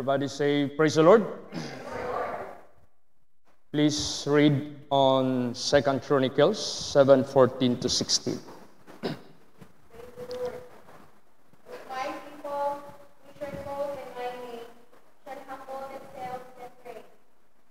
Everybody say, praise the Lord. Please read on 2 Chronicles 7:14 to 16. My people, which are called by my name, shall humble themselves and pray,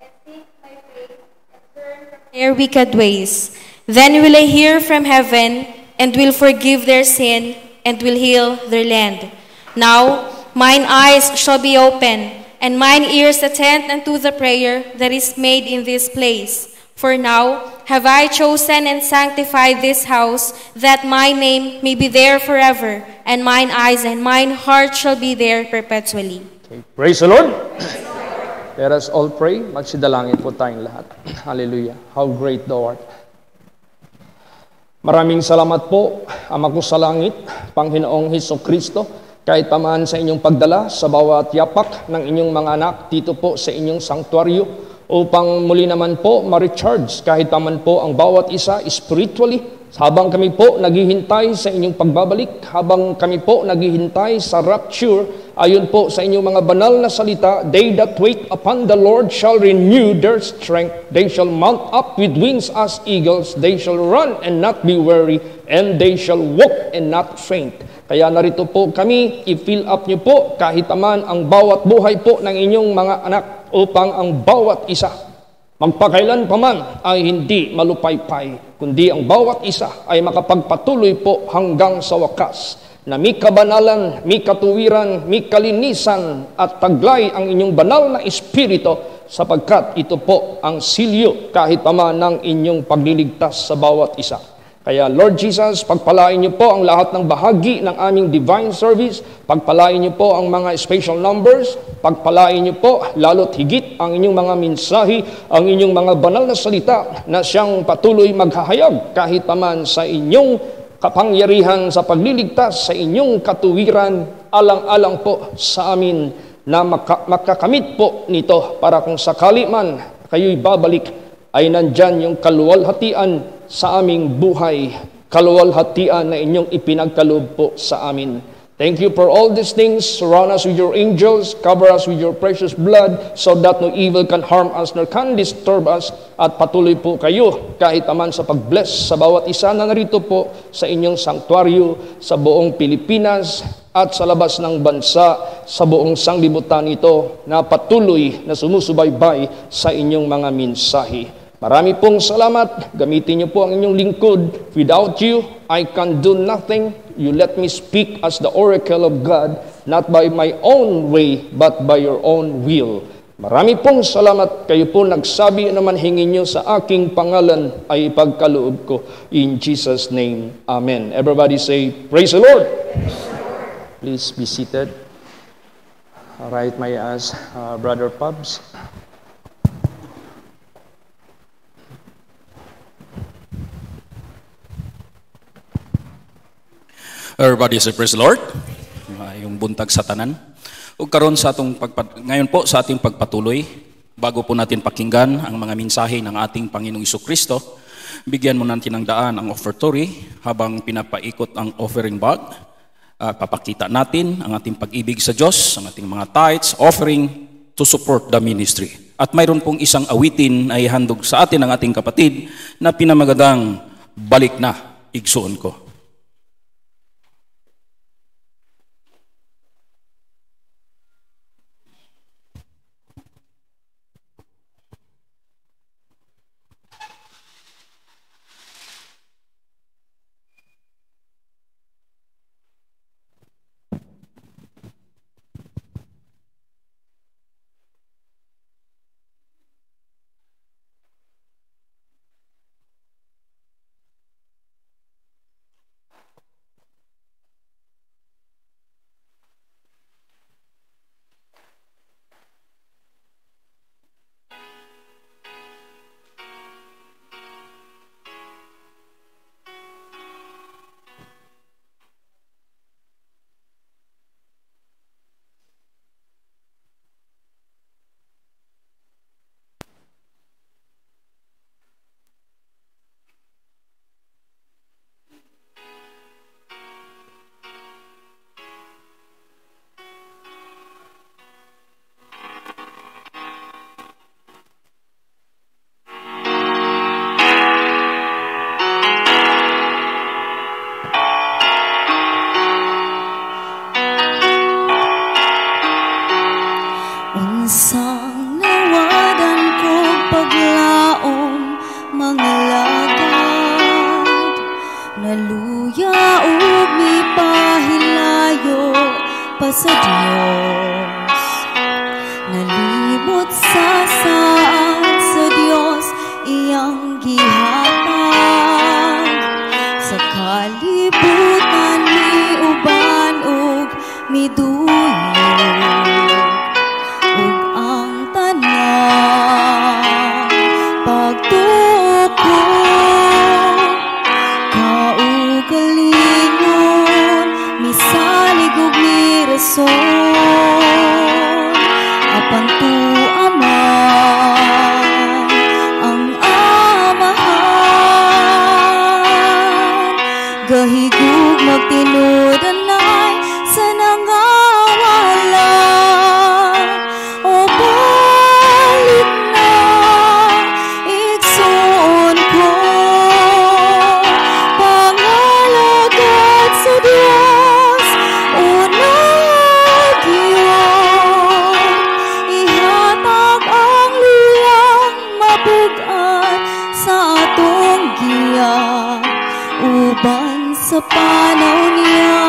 and seek my face, and turn from their wicked ways. Then will I hear from heaven, and will forgive their sin, and will heal their land. Now mine eyes shall be open, and mine ears attend unto the prayer that is made in this place. For now have I chosen and sanctified this house, that my name may be there forever, and mine eyes and mine heart shall be there perpetually. Okay. Praise the Lord. Let us all pray. Magsidalangin po tayong lahat. Hallelujah. How great thou art. Maraming salamat po, Ama ko sa langit, Panginoong Hesukristo, kahit paman sa inyong pagdala sa bawat yapak ng inyong mga anak dito po sa inyong sanktuaryo upang muli naman po ma-recharge kahit paman po ang bawat isa spiritually habang kami po naghihintay sa inyong pagbabalik, habang kami po naghihintay sa rapture ayon po sa inyong mga banal na salita. They that wait upon the Lord shall renew their strength. They shall mount up with wings as eagles. They shall run and not be weary, and they shall walk and not faint. Kaya narito po kami, i-fill up niyo po kahit paman ang bawat buhay po ng inyong mga anak upang ang bawat isa, magpakailan paman ay hindi malupaypay, kundi ang bawat isa ay makapagpatuloy po hanggang sa wakas, na may kabanalan, may katuwiran, may kalinisan at taglay ang inyong banal na espiritu, sapagkat ito po ang silyo kahit paman ng inyong pagliligtas sa bawat isa. Kaya Lord Jesus, pagpalain niyo po ang lahat ng bahagi ng aming divine service, pagpalain niyo po ang mga special numbers, pagpalain niyo po lalo't higit ang inyong mga mensahe, ang inyong mga banal na salita na siyang patuloy maghahayag kahit paman sa inyong kapangyarihan sa pagliligtas, sa inyong katuwiran, alang-alang po sa amin na makakamit po nito para kung sakali man kayo'y babalik ay nandyan yung kaluwalhatian sa aming buhay, kaluwalhatian na inyong ipinagkaloob po sa amin. Thank you for all these things. Surround us with your angels, cover us with your precious blood, so that no evil can harm us nor can disturb us. At patuloy po kayo kahit naman sa pag-bless sa bawat isa na narito po sa inyong sanktuaryo, sa buong Pilipinas at sa labas ng bansa, sa buong sanglibutan ito na patuloy na sumusubaybay sa inyong mga mensahe. Marami pong salamat. Gamitin niyo po ang inyong lingkod. Without you, I can do nothing. You let me speak as the oracle of God, not by my own way, but by your own will. Marami pong salamat. Kayo po nagsabi naman hingin niyo sa aking pangalan ay ipagkaloob ko. In Jesus' name, Amen. Everybody say, praise the Lord. Please be seated. All right, may I ask Brother Pubs? Everybody say praise the Lord. Yung buntag sa tanan. Ug karon sa atong ngayon po sa ating pagpatuloy, bago po natin pakinggan ang mga mensahe ng ating Panginoong Hesukristo, bigyan mo natin ng daan ang offertory habang pinapaikot ang offering bag. Papakita natin ang ating pag-ibig sa Diyos, ang ating mga tithes, offering to support the ministry. At mayroon pong isang awitin ay handog sa atin ng ating kapatid na pinamagadang balik na igsuon ko. Sang nawadan kong paglaom mga lagad, naluya ug mipahilayo pa sa Dios. Nalimot sa saad sa Dios iyang gihatag, sa kalibutan miuban ug miduyog, ug ang tanan pagtuo ko kaugalingon misalig ug mirason apan tuaman ang amahan gahigug magtinud-anay sa nangawala. O balik na igsoon ko pangalagad sa Dios unag yun ihatag ang luyang mapugan sa atong giya uban sa panaw niya.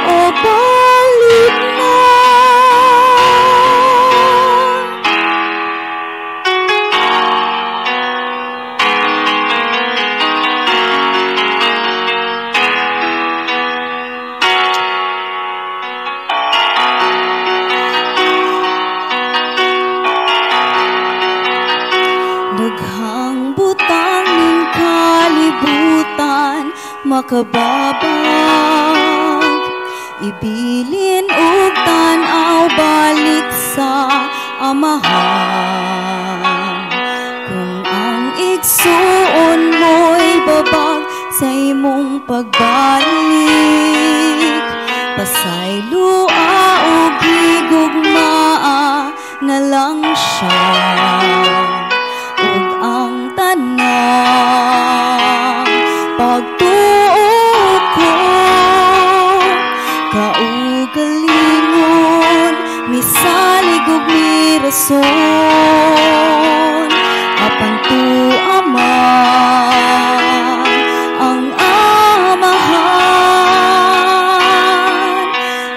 O balik na. Daghang butang ning kalibutan makababag, ibilin ug tan-aw balik sa amahan. Kung ang igsuon mo'y babag sa imong pagbalik, pasaylua ug higugmaa na lang siya. Ug ang tanan pagtuo ko kaugalingon misalig ug mirason apan tuaman ang amahan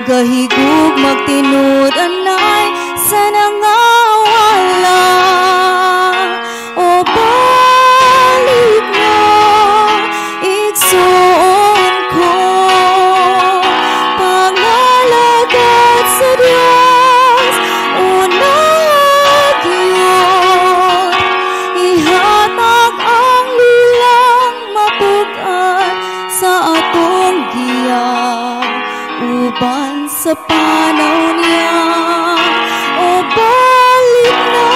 gahigug magtinud-anay sa nangawala. O balik na igsoon ko pangalagad sa Dios unag yun ihatag ang lilang mapugan sa atong giya uban sa panaw niya. O balik na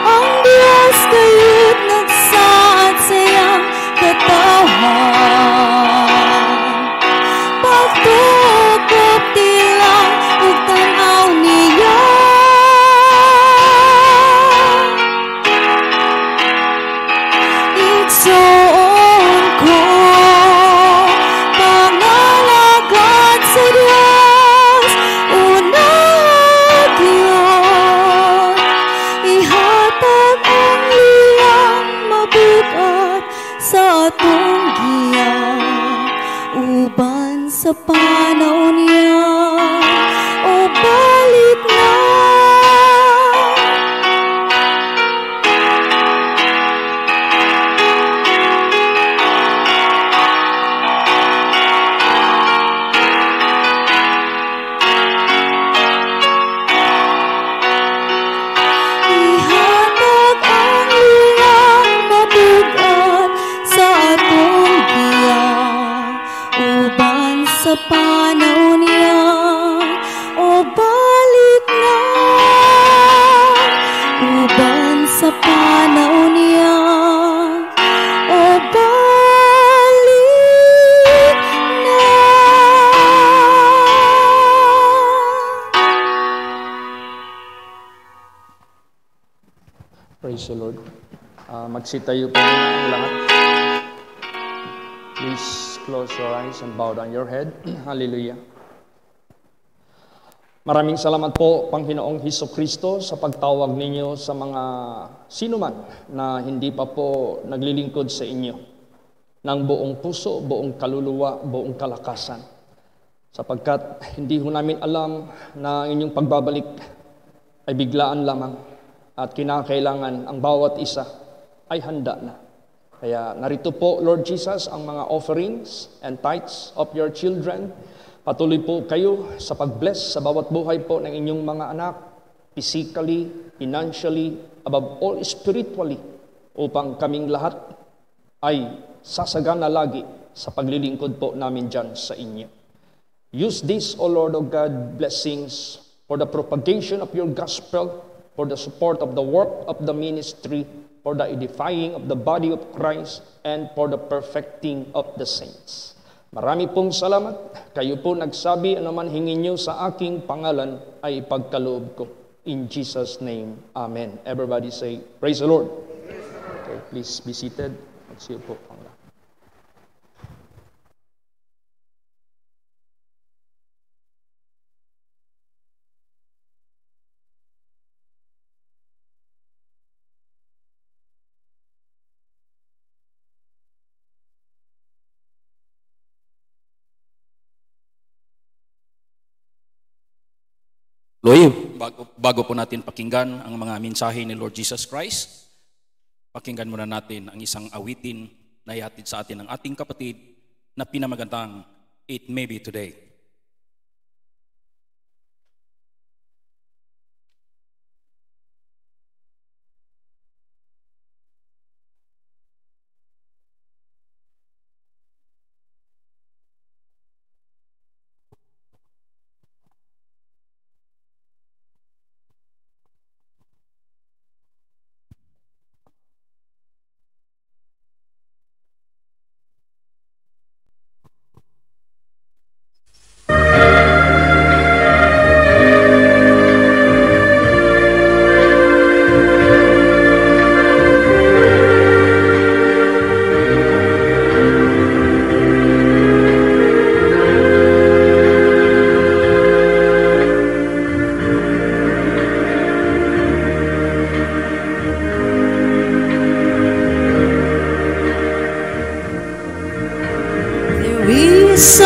ang Diyos kayo't nagsaad sa iyang katawan pagtukop tilang ug tan-aw niya. Igsoon ko pangalagad sa Dios unag yun ihatag ang liyang mabugat sa atong giya uban sa panaw niya. O balik na. Ihatag ang liyang mabugat sa atong giya uban sa panaw niya. O balik na uban sa panaw niya. O balik na. Praise the Lord. Magsitayo po muna ang lahat. Please close your eyes and bow down your head. Hallelujah. Maraming salamat po, Panginoong Hesus Kristo, sa pagtawag ninyo sa mga sinuman na hindi pa po naglilingkod sa inyo ng buong puso, buong kaluluwa, buong kalakasan. Sapagkat hindi ho namin alam na inyong pagbabalik ay biglaan lamang at kinakailangan ang bawat isa ay handa na. Kaya narito po, Lord Jesus, ang mga offerings and tithes of your children. Patuloy po kayo sa pag-bless sa bawat buhay po ng inyong mga anak, physically, financially, above all spiritually, upang kaming lahat ay sasagana lagi sa paglilingkod po namin dyan sa inyo. Use this, O Lord of God, blessings for the propagation of your gospel, for the support of the work of the ministry, for the edifying of the body of Christ, and for the perfecting of the saints. Marami pong salamat. Kayo po nagsabi, anuman hingin nyo sa aking pangalan ay ipagkaloob ko. In Jesus' name, Amen. Everybody say, praise the Lord. Okay, please be seated. See you po. Loy, bago po natin pakinggan ang mga mensahe ni Lord Jesus Christ, pakinggan muna natin ang isang awitin na ihatid sa atin ng ating kapatid na pinamagandang It May Be Today.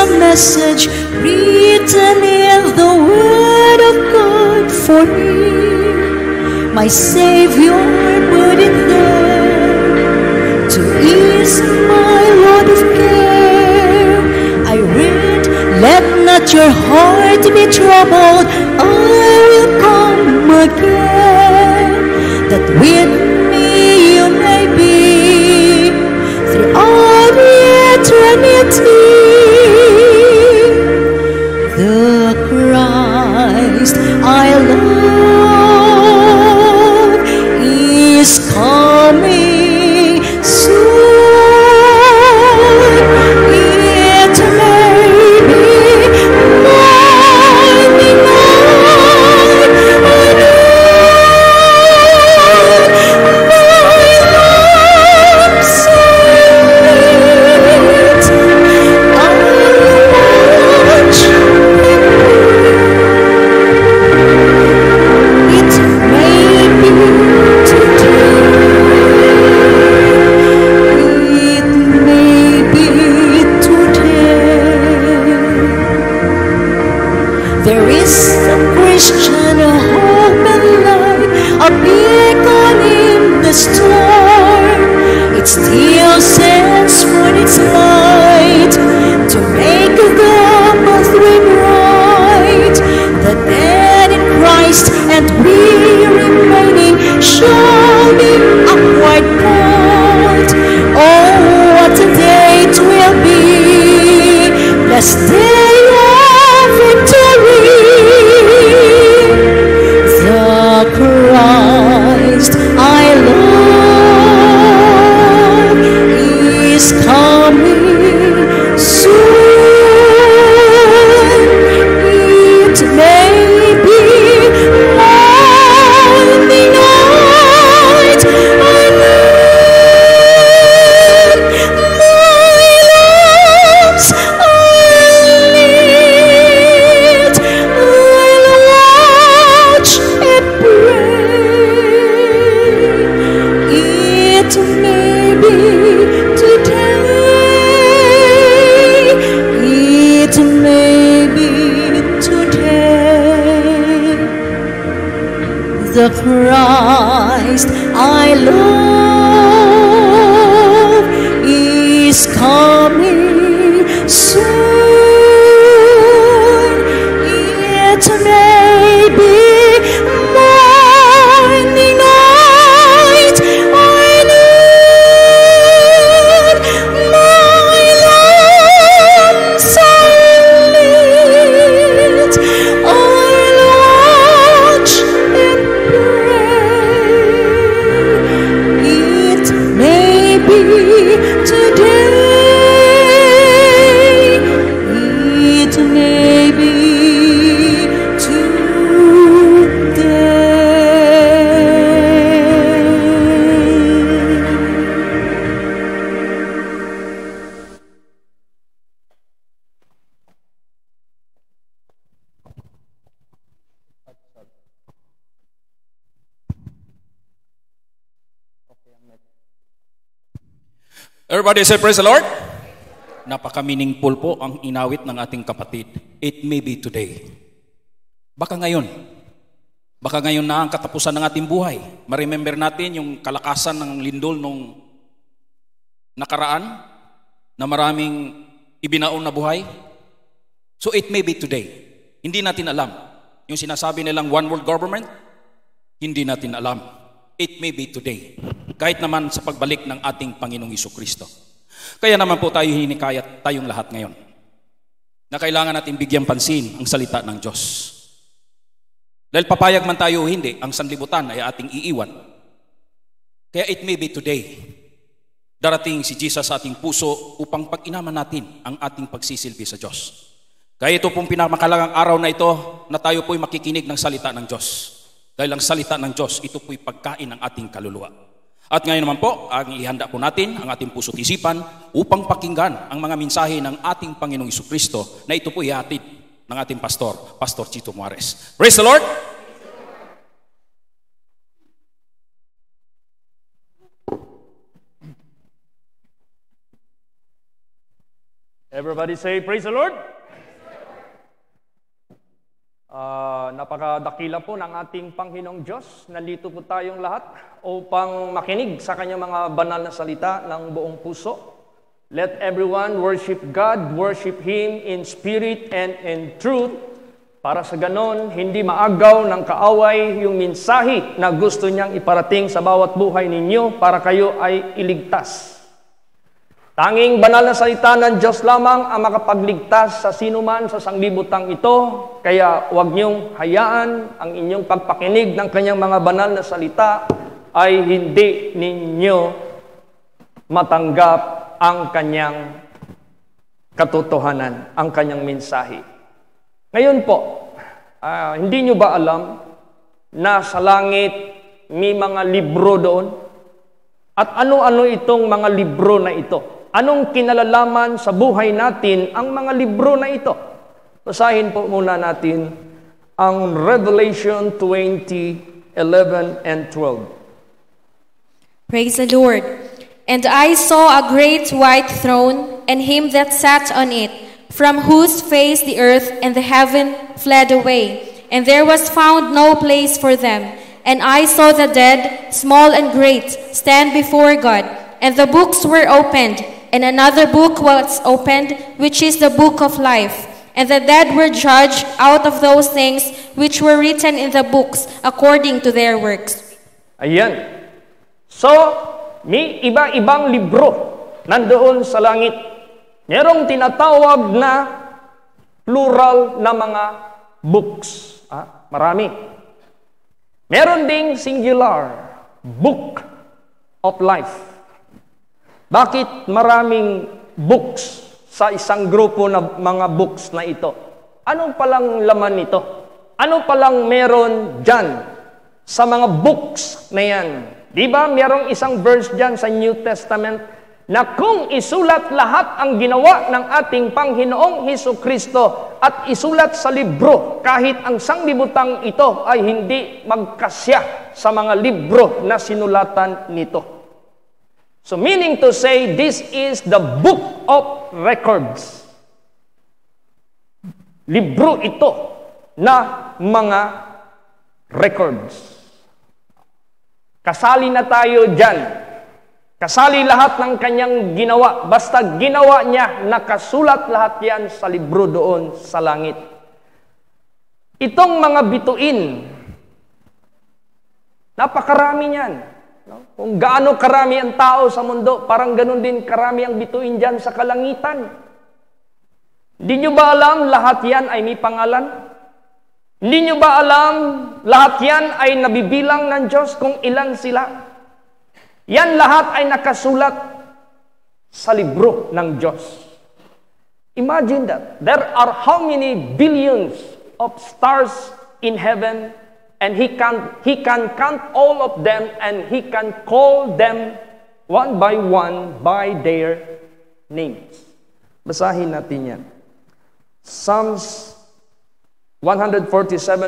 Message written in the Word of God for me. My Savior put it there to ease my load of care. I read, let not your heart be troubled, I will come again, that with me you may be throughout eternity. The Christ I love is coming soon. It may be morning light, my lamp so lit. I'll watch. It may be today. It may be today. There is a Christian hope and light, a beacon in the storm. It still sends forth its light to make the pathway bright. The dead in Christ and we remaining shall be upward called. Oh, what a day it will be, blessed day of victory. The Christ I love the Christ I love is coming soon. It may be morning, night, I need my lamps are lit. I'll watch and pray. It may be today. It may be Everybody say praise the Lord. Napaka-meaningful po ang inawit ng ating kapatid. It may be today. Baka ngayon. Baka ngayon na ang katapusan ng ating buhay. Ma-remember natin yung kalakasan ng lindol nung nakaraan na maraming ibinaon na buhay. So it may be today. Hindi natin alam. Yung sinasabi nilang one world government, hindi natin alam. It may be today. Kahit naman sa pagbalik ng ating Panginoong Hesukristo. Kaya naman po tayo hinikayat tayong lahat ngayon na kailangan natin bigyan pansin ang salita ng Diyos. Dahil papayag man tayo o hindi, ang sanlibutan ay ating iiwan. Kaya it may be today. Darating si Jesus sa ating puso upang pag-inaman natin ang ating pagsisilbi sa Diyos. Kaya ito pong pinakamakalagang araw na ito na tayo po'y makikinig ng salita ng Diyos. Dahil ang salita ng Diyos, ito po'y pagkain ng ating kaluluwa. At ngayon naman po, ang ihanda po natin ang ating puso't isipan upang pakinggan ang mga mensahe ng ating Panginoong Hesukristo na ito po ihatid ng ating pastor, Pastor Chito Muarez. Praise the Lord! Everybody say, praise the Lord! Napakadakila po ng ating Panginoong Diyos. Nandito po tayong lahat upang makinig sa kanyang mga banal na salita ng buong puso. Let everyone worship God, worship Him in spirit and in truth. Para sa ganon, hindi maagaw ng kaaway yung mensahe na gusto niyang iparating sa bawat buhay ninyo para kayo ay iligtas. Tanging banal na salita ng Diyos lamang ang makapagligtas sa sinuman sa sanglibutang ito. Kaya huwag niyong hayaan ang inyong pagpakinig ng kanyang mga banal na salita ay hindi ninyo matanggap ang kanyang katotohanan, ang kanyang mensahe. Ngayon po, hindi nyo ba alam na sa langit may mga libro doon? At ano-ano itong mga libro na ito? Anong kinalalaman sa buhay natin ang mga libro na ito? Basahin po muna natin ang Revelation 20:11 and 12. Praise the Lord. And I saw a great white throne, and him that sat on it, from whose face the earth and the heaven fled away, and there was found no place for them. And I saw the dead, small and great, stand before God, and the books were opened, and another book was opened, which is the book of life. And the dead were judged out of those things which were written in the books according to their works. Ayan. So, may iba-ibang libro nandoon sa langit. Merong tinatawag na plural na mga books. Marami. Meron ding singular, book of life. Bakit maraming books sa isang grupo na mga books na ito? Anong palang laman nito? Ano palang meron dyan sa mga books na yan? Di ba merong isang verse dyan sa New Testament na kung isulat lahat ang ginawa ng ating Panginoong Hesukristo at isulat sa libro, kahit ang sanglibutang ito ay hindi magkasya sa mga libro na sinulatan nito. So meaning to say, this is the book of records. Libro ito na mga records. Kasali na tayo dyan. Kasali lahat ng kanyang ginawa. Basta ginawa niya, nakasulat lahat yan sa libro doon sa langit. Itong mga bituin, napakarami niyan. No? Kung gaano karami ang tao sa mundo, parang ganun din karami ang bituin dyan sa kalangitan. Hindi nyo ba alam lahat yan ay may pangalan? Hindi nyo ba alam lahat yan ay nabibilang ng Diyos kung ilan sila? Yan lahat ay nakasulat sa libro ng Diyos. Imagine that. There are how many billions of stars in heaven, and He can count all of them, and He can call them one by their names. Basahin natin yan. Psalms 147,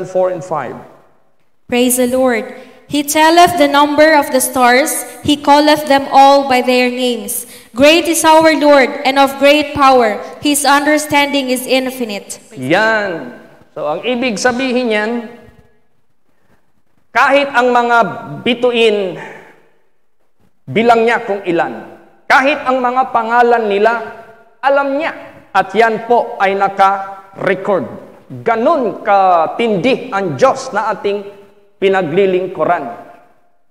4 and 5. Praise the Lord. He telleth the number of the stars, He calleth them all by their names. Great is our Lord, and of great power. His understanding is infinite. Yan. So, ang ibig sabihin yan, kahit ang mga bituin, bilang niya kung ilan. Kahit ang mga pangalan nila, alam niya. At yan po ay naka-record. Ganun katindi ang Diyos na ating pinaglilingkuran.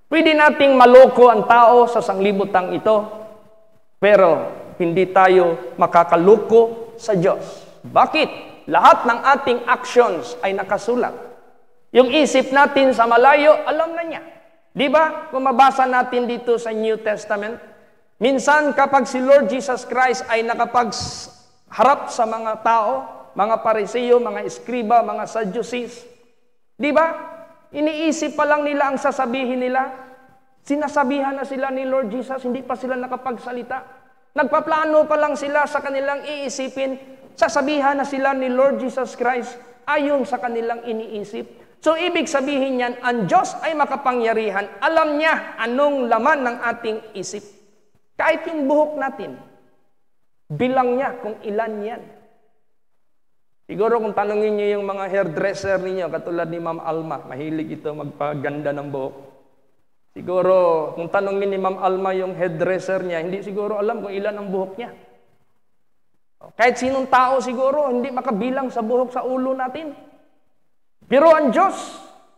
Pwede nating maloko ang tao sa sanglibutang ito, pero hindi tayo makakaloko sa Diyos. Bakit? Lahat ng ating actions ay nakasulat. Yung isip natin sa malayo, alam na niya. Di ba? Kung mabasa natin dito sa New Testament, minsan kapag si Lord Jesus Christ ay nakapagharap sa mga tao, mga Pariseo, mga Eskriba, mga Sadducees, di ba? Iniisip pa lang nila ang sasabihin nila. Sinasabihan na sila ni Lord Jesus, hindi pa sila nakapagsalita. Nagpaplano pa lang sila sa kanilang iisipin. Sasabihan na sila ni Lord Jesus Christ ayon sa kanilang iniisip. So, ibig sabihin yan, ang Diyos ay makapangyarihan. Alam niya anong laman ng ating isip. Kahit yung buhok natin, bilang niya kung ilan yan. Siguro kung tanongin niyo yung mga hairdresser ninyo, katulad ni Ma'am Alma, mahilig ito magpaganda ng buhok. Siguro, kung tanongin ni Ma'am Alma yung hairdresser niya, hindi siguro alam kung ilan ang buhok niya. Kahit sinong tao siguro, hindi makabilang sa buhok sa ulo natin. Pero ang Diyos,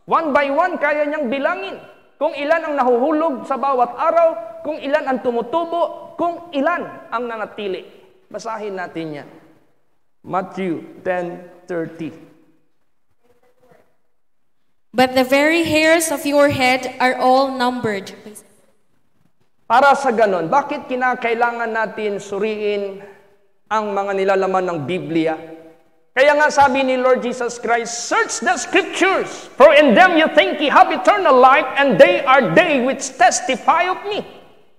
one by one, kaya niyang bilangin. Kung ilan ang nahuhulog sa bawat araw, kung ilan ang tumutubo, kung ilan ang nanatili. Basahin natin yan. Matthew 10:30. But the very hairs of your head are all numbered. Para sa ganon, bakit kinakailangan natin suriin ang mga nilalaman ng Biblia? Kaya nga sabi ni Lord Jesus Christ, search the scriptures, for in them you think ye have eternal life, and they are they which testify of me.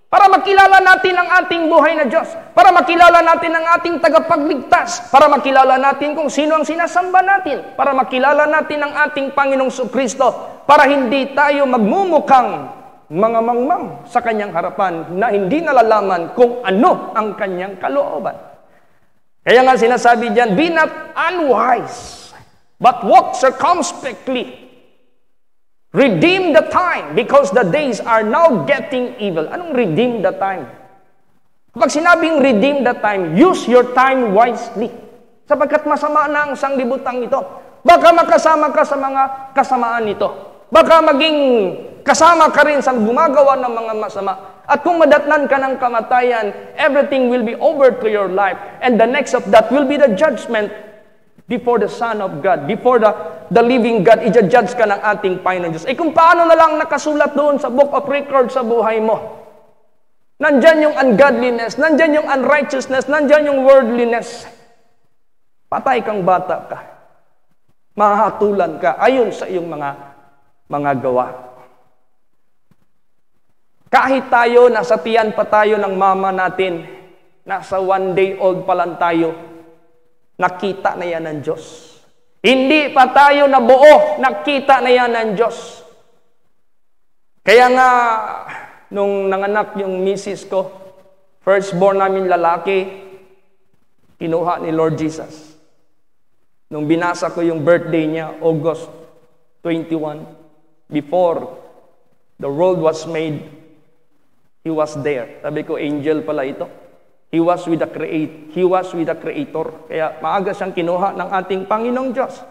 Para makilala natin ang ating buhay na Diyos. Para makilala natin ang ating tagapagligtas. Para makilala natin kung sino ang sinasamba natin. Para makilala natin ang ating Panginoong Kristo. Para hindi tayo magmumukhang mga mangmang sa kanyang harapan na hindi nalalaman kung ano ang kanyang kalooban. Kaya nga sinasabi diyan, be not unwise, but walk circumspectly. Redeem the time, because the days are now getting evil. Anong redeem the time? Kapag sinabing redeem the time, use your time wisely. Sapagkat masama na ang sanglibutang ito. Baka makasama ka sa mga kasamaan nito. Baka maging kasama ka rin sa gumagawa ng mga masama. At kung madatnan ka ng kamatayan, everything will be over to your life. And the next of that will be the judgment before the Son of God, before the living God, i-judge ka ng ating Panginoon Diyos. Kung paano na lang nakasulat doon sa book of record sa buhay mo. Nandyan yung ungodliness, nandyan yung unrighteousness, nandyan yung worldliness. Patay kang bata ka. Mahatulan ka ayon sa iyong mga gawa. Kahit tayo, nasa tiyan pa tayo ng mama natin, nasa 1 day old pa lang tayo, nakita na yan ng Diyos. Hindi pa tayo nabuo, nakita na yan ng Diyos. Kaya nga, nung nanganak yung misis ko, firstborn namin lalaki, kinuha ni Lord Jesus. Nung binasa ko yung birthday niya, August 21, before the world was made, He was there. Sabi ko, angel pala ito. He was with the Creator. Kaya maaga siyang kinuha ng ating Panginoong Diyos.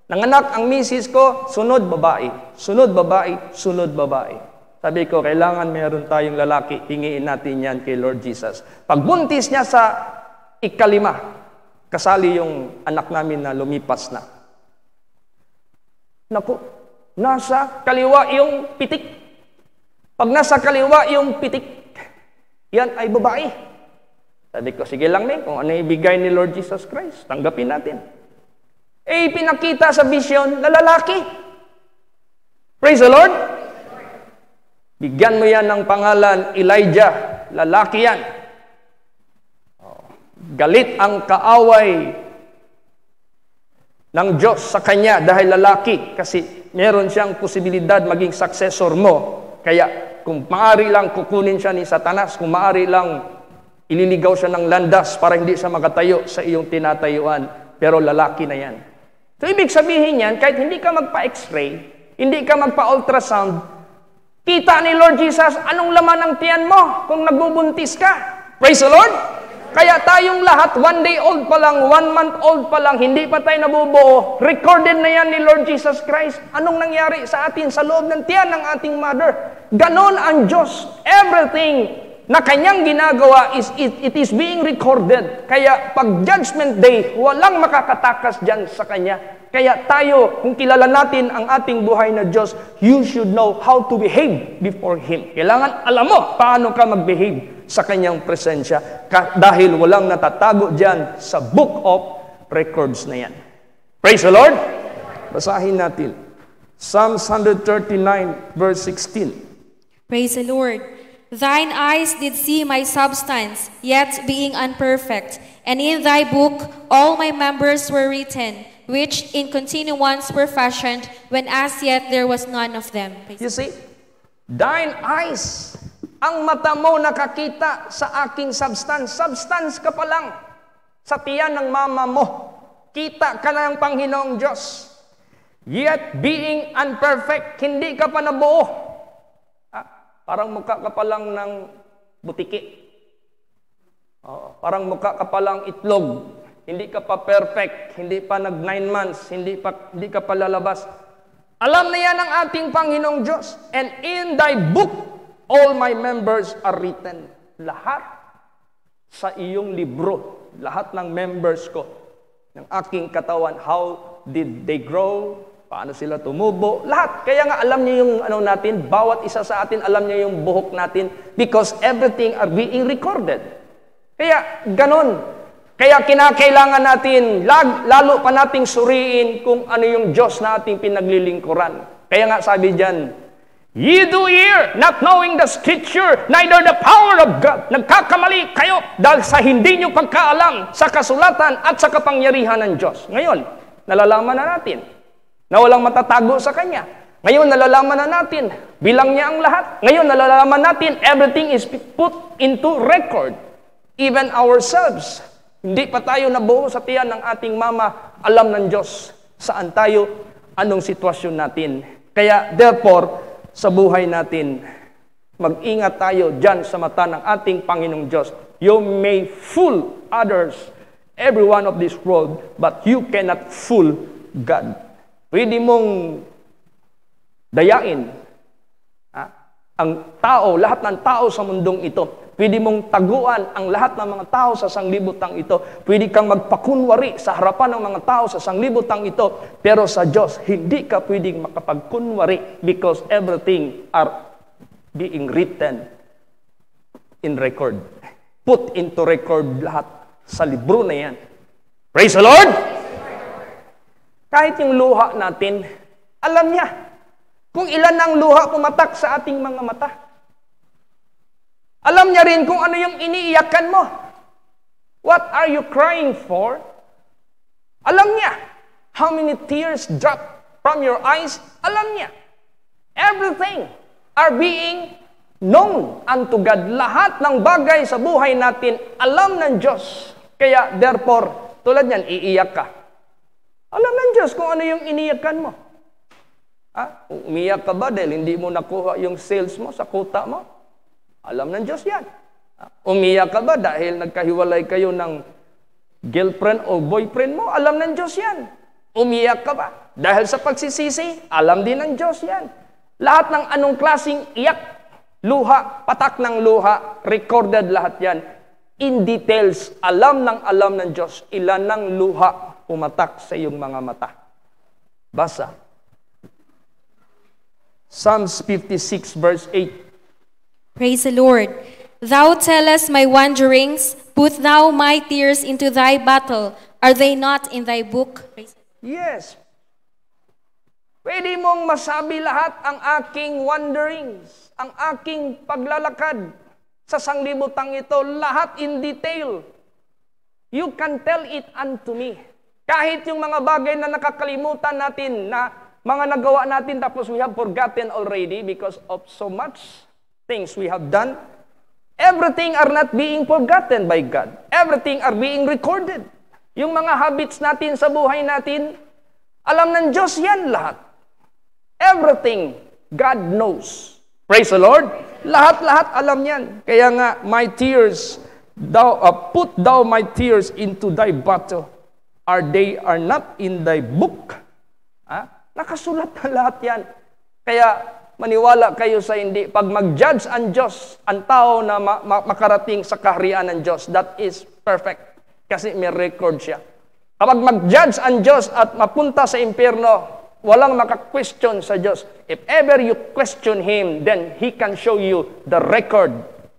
Nanganak ang misis ko, sunod babae. Sunod babae, sunod babae. Sabi ko, kailangan meron tayong lalaki. Hingiin natin yan kay Lord Jesus. Pagbuntis niya sa ikalima, kasali yung anak namin na lumipas na. Naku, nasa kaliwa yung pitik. Pag nasa kaliwa yung pitik, yan ay babae. Sabi ko, sige lang kung ano ibigay ni Lord Jesus Christ, tanggapin natin. Pinakita sa vision na lalaki. Praise the Lord. Bigyan mo yan ng pangalan Elijah, lalaki yan. Galit ang kaaway ng Diyos sa kanya dahil lalaki kasi meron siyang posibilidad maging successor mo. Kaya kung maaari lang kukunin siya ni Satanas, kung maaari lang ililigaw siya ng landas para hindi siya makatayo sa iyong tinatayuan, pero lalaki na yan. So ibig sabihin yan, kahit hindi ka magpa-x-ray, hindi ka magpa-ultrasound, kita ni Lord Jesus anong laman ng tiyan mo kung nagbubuntis ka. Praise the Lord! Kaya tayong lahat, 1 day old pa lang, 1 month old pa lang, hindi pa tayo nabubuo, recorded na yan ni Lord Jesus Christ. Anong nangyari sa atin sa loob ng tiyan ng ating mother? Ganon ang Diyos. Everything na kanyang ginagawa, it is being recorded. Kaya pag Judgment Day, walang makakatakas dyan sa Kanya. Kaya tayo, kung kilala natin ang ating buhay na Diyos, you should know how to behave before Him. Kailangan alam mo paano ka mag-behave sa Kanyang presensya dahil walang natatago dyan sa book of records na yan. Praise the Lord! Basahin natin. Psalms 139 verse 16. Praise the Lord. Thine eyes did see my substance, yet being unperfect, and in thy book all my members were written, which in continuance were fashioned, when as yet there was none of them. You see, thine eyes, ang mata mo nakakita sa aking substance. Substance ka pa lang sa tiyan ng mama mo. Kita ka na ng Panginoong Diyos. Yet being unperfect, hindi ka pa nabuo. Parang mukha ka pa lang ng butiki. Parang mukha ka pa lang itlog. Hindi ka pa perfect. Hindi pa nag 9 months. Hindi ka pa lalabas. Alam na yan ang ating Panginoong Diyos. And in thy book, all my members are written. Lahat sa iyong libro. Lahat ng members ko. Ng aking katawan. How did they grow? Paano sila tumubo? Lahat. Kaya nga alam niyo yung natin, bawat isa sa atin alam niya yung buhok natin because everything are being recorded. Kaya ganon. Kaya kinakailangan natin, lalo pa nating suriin kung ano yung Diyos na ating pinaglilingkuran. Kaya nga sabi diyan, ye do err, not knowing the scripture, neither the power of God. Nagkakamali kayo dahil sa hindi nyo pagkaalam sa kasulatan at sa kapangyarihan ng Diyos. Ngayon, nalalaman na natin na walang matatago sa Kanya. Ngayon, nalalaman na natin, bilang niya ang lahat. Ngayon, nalalaman natin, everything is put into record. Even ourselves. Hindi pa tayo nabuo sa tiyan ng ating mama, alam ng Diyos saan tayo, anong sitwasyon natin. Kaya, therefore, sa buhay natin, mag-ingat tayo dyan sa mata ng ating Panginoong Diyos. You may fool others, every one of this world, but you cannot fool God. Pwede mong dayain ang tao, lahat ng tao sa mundong ito. Pwede mong taguan ang lahat ng mga tao sa sanglibutang ito. Pwede kang magpakunwari sa harapan ng mga tao sa sanglibutang ito. Pero sa Diyos, hindi ka pwedeng makapagkunwari because everything are being written in record. Put into record lahat sa libro na yan. Praise the Lord! Kahit yung luha natin, alam niya kung ilan ang luha pumatak sa ating mga mata. Alam niya rin kung ano yung iniiyakan mo. What are you crying for? Alam niya how many tears drop from your eyes. Alam niya. Everything are being known unto God. Lahat ng bagay sa buhay natin, alam ng Diyos. Kaya therefore, tulad niyan, iiyak ka. Alam ng Diyos kung ano yung iniyakan mo. Umiyak ka ba dahil hindi mo nakuha yung sales mo sa kuta mo? Alam ng Diyos yan. Umiyak ka ba dahil nagkahiwalay kayo ng girlfriend o boyfriend mo? Alam ng Diyos yan. Umiyak ka ba dahil sa pagsisisi? Alam din ng Diyos yan. Lahat ng anong klaseng iyak, luha, patak ng luha, recorded lahat yan. In details, alam ng Diyos, ilan ng luha pumatak sa iyong mga mata. Basa. Psalms 56 verse 8. Praise the Lord. Thou tellest my wanderings, put thou my tears into thy battle. Are they not in thy book? Yes. Pwede mong masabi lahat ang aking wanderings, ang aking paglalakad sa sanglibutang ito, lahat in detail. You can tell it unto me. Kahit yung mga bagay na nakakalimutan natin, na mga nagawa natin tapos we have forgotten already because of so much things we have done. Everything are not being forgotten by God. Everything are being recorded. Yung mga habits natin sa buhay natin, alam ng Diyos yan lahat. Everything God knows. Praise the Lord. Lahat-lahat alam yan. Kaya nga, my tears, put thou my tears into thy battle. They are not in thy book. Nakasulat na lahat yan. Kaya maniwala kayo sa hindi. Pag mag-judge ang Diyos, ang tao na makarating sa kaharian ng Diyos, that is perfect. Kasi may record siya. Kapag mag-judge ang Diyos at mapunta sa impyerno, walang maka-question sa Diyos. If ever you question Him, then He can show you the record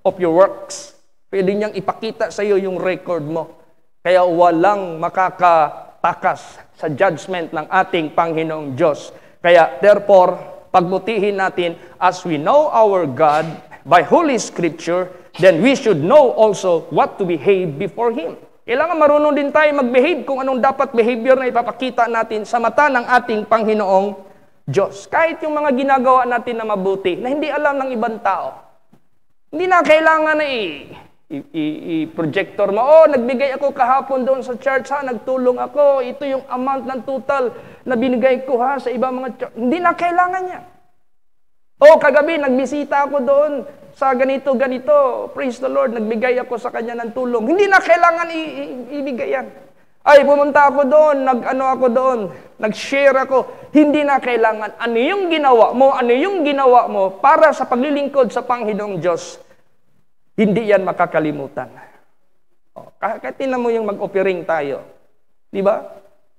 of your works. Pwede niyang ipakita sa iyo yung record mo. Kaya walang makakatakas sa judgment ng ating Panginoong Diyos. Kaya therefore, pagbutihin natin, as we know our God by Holy Scripture, then we should know also what to behave before Him. Kailangan marunong din tayo mag-behave kung anong dapat behavior na ipapakita natin sa mata ng ating Panginoong Diyos. Kahit yung mga ginagawa natin na mabuti, na hindi alam ng ibang tao. Hindi na kailangan na i-projector mo, nagbigay ako kahapon doon sa church, nagtulong ako, ito yung amount ng total na binigay ko sa ibang mga church. Hindi na kailangan niya. Kagabi, nagbisita ako doon sa ganito. Praise the Lord, nagbigay ako sa kanya ng tulong. Hindi na kailangan ibigay yan. Pumunta ako doon, nag-share ako. Hindi na kailangan. Ano yung ginawa mo para sa paglilingkod sa Panginoong Diyos? Hindi yan makakalimutan. Kahit tinan mo yung mag-offering tayo. Di ba?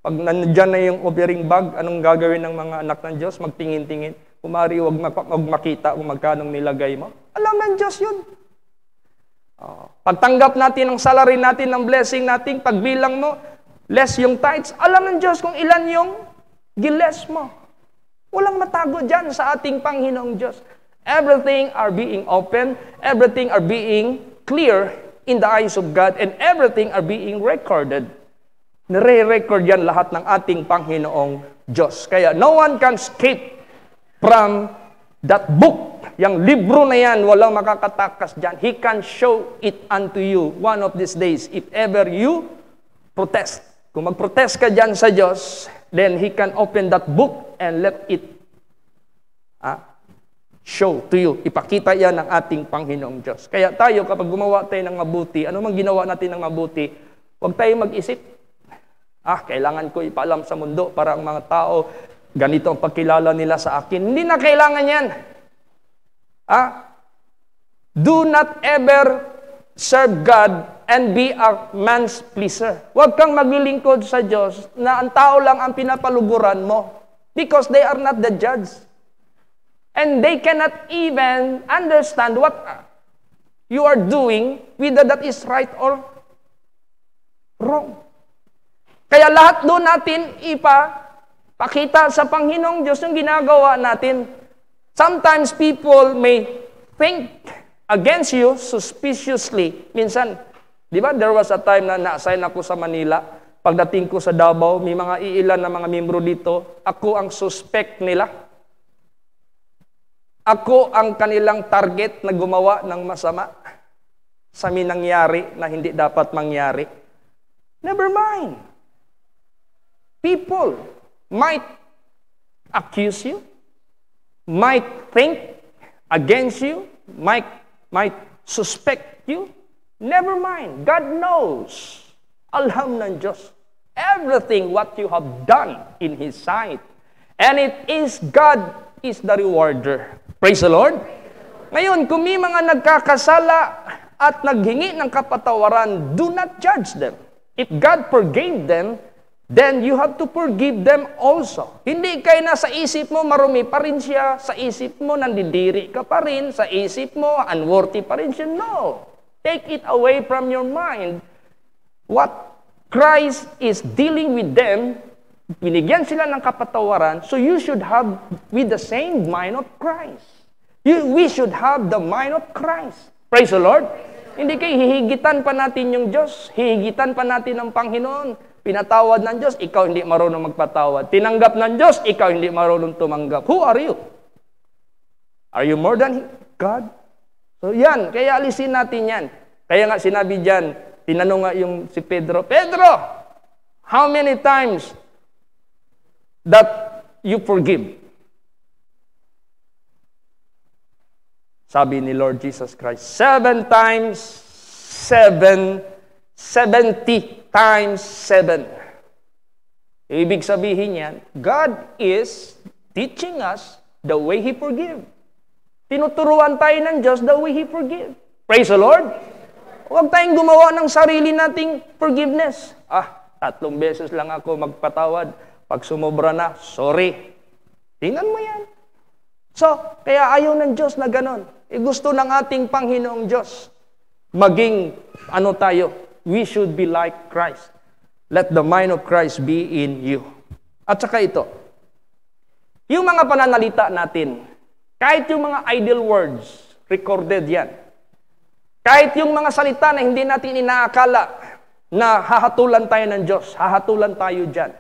Pag nandiyan na yung offering bag, anong gagawin ng mga anak ng Diyos? Magtingin-tingin. Kumari, huwag makita kung magkanong nilagay mo. Alam ng Diyos yun. Pagtanggap natin ng salary natin, ng blessing natin, pagbilang mo, less yung tithes, alam ng Diyos kung ilan yung giles mo. Walang matago dyan sa ating Panginoong Diyos. Everything are being open, everything are being clear in the eyes of God, and everything are being recorded. Nire-record yan lahat ng ating Panginoong Diyos. Kaya no one can escape from that book. Yang libro na yan, walang makakatakas dyan. He can show it unto you one of these days if ever you protest. Kung mag-protest ka dyan sa Diyos, then He can open that book and let it show to you. Ipakita yan ng ating Panginoong Diyos. Kaya tayo, kapag gumawa tayo ng mabuti, ano man ginawa natin ng mabuti, huwag tayo mag-isip. Kailangan ko ipaalam sa mundo para ang mga tao, ganito ang pagkilala nila sa akin. Hindi na kailangan yan. Do not ever serve God and be a man's pleaser. Huwag kang maglilingkod sa Diyos na ang tao lang ang pinapaluguran mo because they are not the judge. And they cannot even understand what you are doing, whether that is right or wrong. Kaya lahat doon natin pakita sa Panginoong Diyos yung ginagawa natin. Sometimes people may think against you suspiciously. Minsan, di ba, there was a time na na-assign ako sa Manila. Pagdating ko sa Davao, may mga iilan na mga membro dito. Ako ang suspect nila. Ako ang kanilang target na gumawa ng masama sa nangyari na hindi dapat mangyari. Never mind. People might accuse you. might think against you, might suspect you, never mind. God knows. Alam ng Diyos everything what you have done in His sight. And it is God is the rewarder. Praise the Lord. Ngayon, kung may mga nagkakasala at naghingi ng kapatawaran, do not judge them. If God forgave them, then you have to forgive them also. Hindi kayo na sa isip mo, marumi pa rin siya. Sa isip mo, nandidiri ka pa rin. Sa isip mo, unworthy pa rin siya. No. Take it away from your mind. What Christ is dealing with them, binigyan sila ng kapatawaran, so you should have with the same mind of Christ. We should have the mind of Christ. Praise the Lord. Hindi kayo hihigitan pa natin yung Diyos. Hihigitan pa natin ang Panginoon. Pinatawad ng Diyos, ikaw hindi marunong magpatawad. Tinanggap ng Diyos, ikaw hindi marunong tumanggap. Who are you? Are you more than God? So yan, kaya alisin natin yan. Kaya nga sinabi dyan, tinanong nga yung si Pedro, Pedro, how many times that you forgive? Sabi ni Lord Jesus Christ, 7 times 7, 70 times 7. Ibig sabihin yan, God is teaching us the way He forgive. Tinuturuan tayo ng Diyos the way He forgive. Praise the Lord. Huwag tayong gumawa ng sarili nating forgiveness. 3 beses lang ako magpatawad. Pag sumobra na, sorry. Tingnan mo yan. So, kaya ayaw ng Diyos na ganon. Gusto ng ating Panginoong Diyos. Maging, tayo? We should be like Christ. Let the mind of Christ be in you. At saka ito, yung mga pananalita natin, kahit yung mga idle words, recorded yan. Kahit yung mga salita na hindi natin inaakala na hahatulan tayo ng Diyos, hahatulan tayo dyan.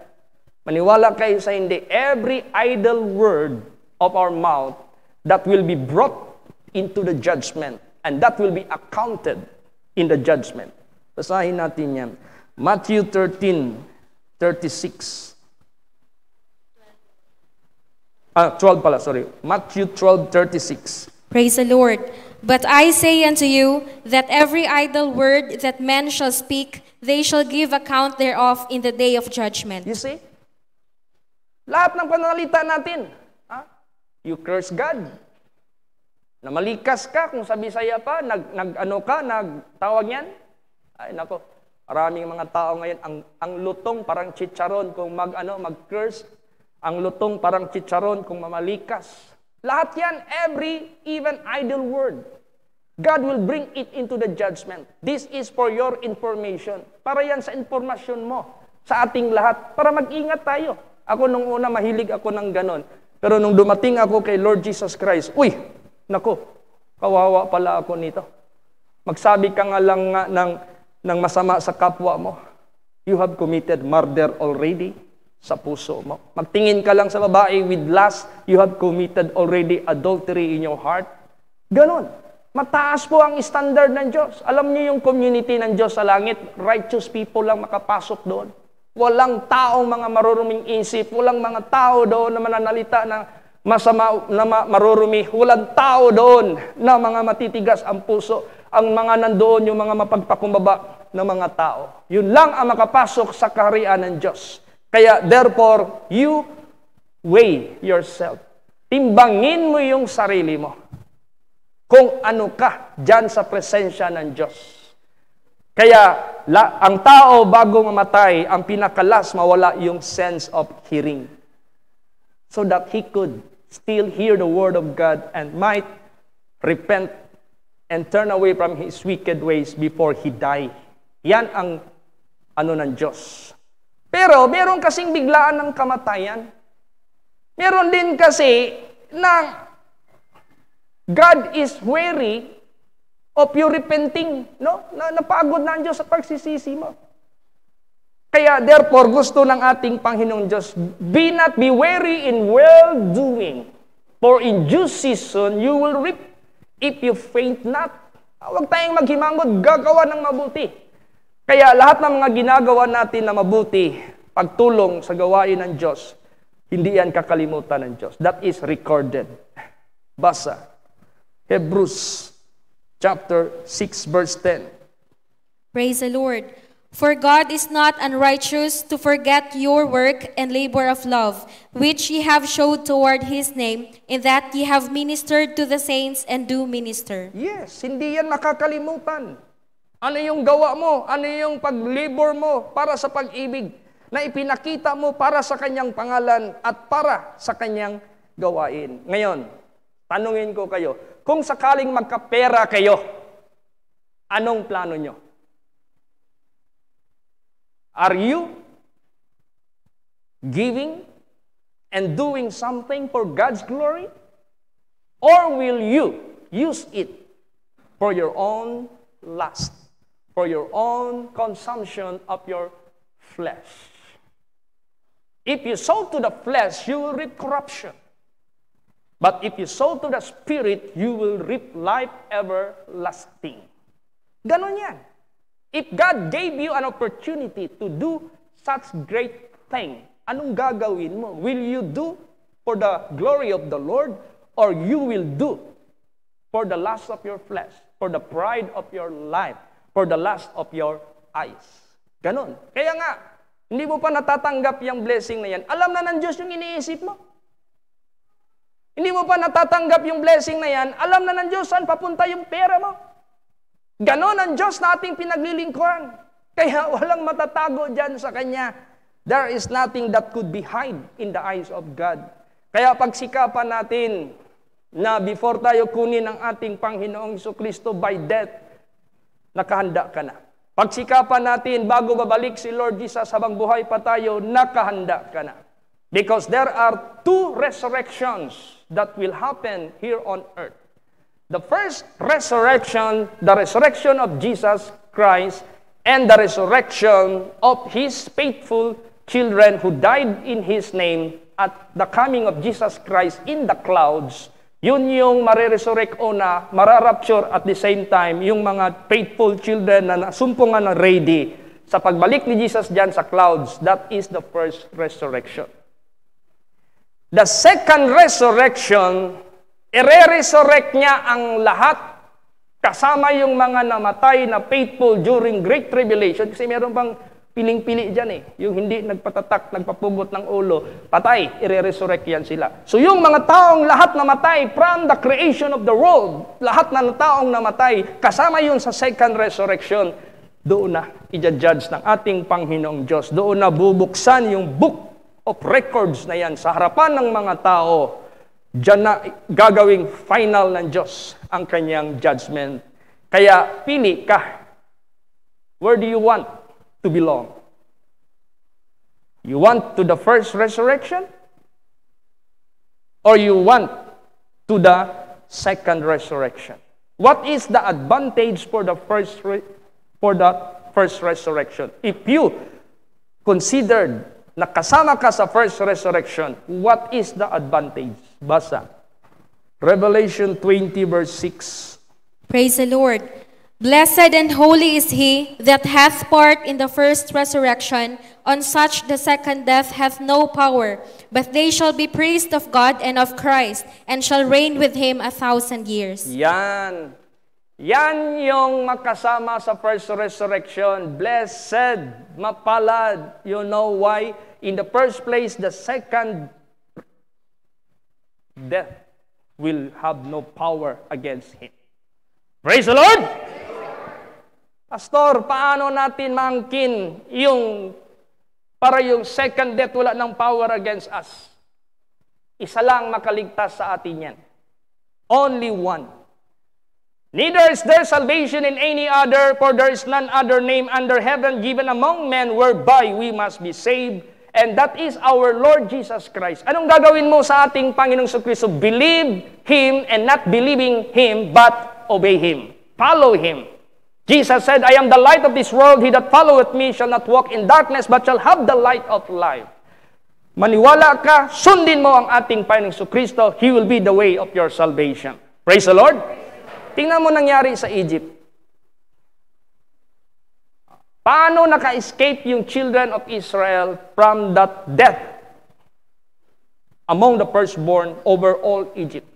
Maniwala kayo sa hindi. Every idle word of our mouth that will be brought into the judgment and that will be accounted in the judgment. Basahin natin yan. Matthew 13:36. 12 pala, sorry. Matthew 12:36. Praise the Lord. But I say unto you that every idle word that men shall speak, they shall give account thereof in the day of judgment. You see? Lahat ng pananalita natin. You curse God. Namalikas ka, kung sa Bisaya pa, nagtawag yan. Ay, nako, maraming mga tao ngayon, ang lutong parang chicharon kung mag-curse. Ang lutong parang chicharon kung mamalikas. Lahat yan, even idle word. God will bring it into the judgment. This is for your information. Para yan sa informasyon mo, sa ating lahat, para mag-ingat tayo. Ako nung una, mahilig ako ng ganon. Pero nung dumating ako kay Lord Jesus Christ, nako, kawawa pala ako nito. Magsabi ka nga lang ng masama sa kapwa mo. You have committed murder already sa puso mo. Magtingin ka lang sa babae with lust, you have committed already adultery in your heart. Ganon. Mataas po ang standard ng Diyos. Alam niyo yung community ng Diyos sa langit, righteous people lang makapasok doon. Walang taong mga maruruming isip, walang mga tao doon na mananalita ng masama na marurumi. Walang tao doon na mga matitigas ang puso. Ang mga nandoon, yung mga mapagpakumbaba na mga tao. Yun lang ang makapasok sa kaharian ng Diyos. Kaya therefore, you weigh yourself. Timbangin mo yung sarili mo. Kung ano ka dyan sa presensya ng Diyos. Kaya ang tao bago mamatay, ang pinakalas mawala yung sense of hearing. So that he could still hear the word of God and might repent and turn away from his wicked ways before he die. Yan ang ng Diyos. Pero meron kasing biglaan ng kamatayan. Meron din kasi na God is weary of your repenting, no? Napagod na ang Diyos sa pagsisisi mo. Kaya therefore, gusto ng ating Panginoong Diyos, be weary in well-doing, for in due season you will reap if you faint not. Huwag tayong maghimangod, gagawa ng mabuti. Kaya lahat ng mga ginagawa natin na mabuti, pagtulong sa gawain ng Diyos, hindi yan kakalimutan ng Diyos. That is recorded. Basa. Hebrews chapter 6 verse 10. Praise the Lord. For God is not unrighteous to forget your work and labor of love, which ye have showed toward his name, in that ye have ministered to the saints and do minister. Yes, hindi yan makakalimutan. Ano yung gawa mo? Ano yung pag-labor mo para sa pag-ibig na ipinakita mo para sa kanyang pangalan at para sa kanyang gawain. Ngayon, tanungin ko kayo, kung sakaling magkapera kayo, anong plano nyo? Are you giving and doing something for God's glory? Or will you use it for your own lust, for your own consumption of your flesh? If you sow to the flesh, you will reap corruption. But if you sow to the Spirit, you will reap life everlasting. Ganon yan. If God gave you an opportunity to do such great thing, anong gagawin mo? Will you do for the glory of the Lord, or you will do for the lust of your flesh, for the pride of your life, for the lust of your eyes? Ganon. Kaya nga, hindi mo pa natatanggap yung blessing na yan. Alam na ng Diyos yung iniisip mo. Hindi mo pa natatanggap yung blessing na yan. Alam na ng Diyos saan papunta yung pera mo. Ganon ang Diyos na ating pinaglilingkuran. Kaya walang matatago dyan sa Kanya. There is nothing that could be hide in the eyes of God. Kaya pagsikapan natin na before tayo kunin ang ating Panginoong Jesucristo by death, nakahanda ka na. Pagsikapan natin bago babalik si Lord Jesus habang buhay pa tayo, nakahanda ka na. Because there are two resurrections that will happen here on earth. The first resurrection, the resurrection of Jesus Christ, and the resurrection of His faithful children who died in His name at the coming of Jesus Christ in the clouds. Yun yung mariresurrect una, mararapture at the same time, yung mga faithful children na nasumpungan na ready sa pagbalik ni Jesus dyan sa clouds. That is the first resurrection. The second resurrection, ire-resurrect niya ang lahat kasama yung mga namatay na faithful during Great Tribulation. Kasi meron pang piling-pili dyan eh. Yung hindi nagpatatak, nagpapugot ng ulo, patay, ire-resurrect yan sila. So yung mga taong lahat namatay from the creation of the world, lahat na taong namatay, kasama yun sa second resurrection, doon na i-judge ng ating Panginoong Diyos. Doon na bubuksan yung book of records na yan sa harapan ng mga tao. Diyan na gagawing final ng Diyos ang kanyang judgment. Kaya pili ka. Where do you want to belong? You want to the first resurrection? Or you want to the second resurrection? What is the advantage for the first resurrection? If you considered na kasama ka sa first resurrection, what is the advantage? Basa. Revelation 20 verse 6. Praise the Lord. Blessed and holy is he that hath part in the first resurrection. On such the second death hath no power, but they shall be priests of God and of Christ, and shall reign with him 1,000 years. Yan. Yan yung makasama sa first resurrection. Blessed, mapalad. You know why? In the first place, the second death will have no power against him. Praise the Lord! Pastor, paano natin maangkin yung para yung second death wala ng power against us? Isa lang makaligtas sa atin yan. Only one. Neither is there salvation in any other, for there is none other name under heaven given among men whereby we must be saved. And that is our Lord Jesus Christ. Anong gagawin mo sa ating Panginoong Jesucristo? Believe Him and not believing Him, but obey Him. Follow Him. Jesus said, I am the light of this world. He that followeth me shall not walk in darkness, but shall have the light of life. Maniwala ka, sundin mo ang ating Panginoong Jesucristo. He will be the way of your salvation. Praise the Lord. Tingnan mo nangyari sa Egypt. Paano naka-escape yung children of Israel from that death among the firstborn over all Egypt?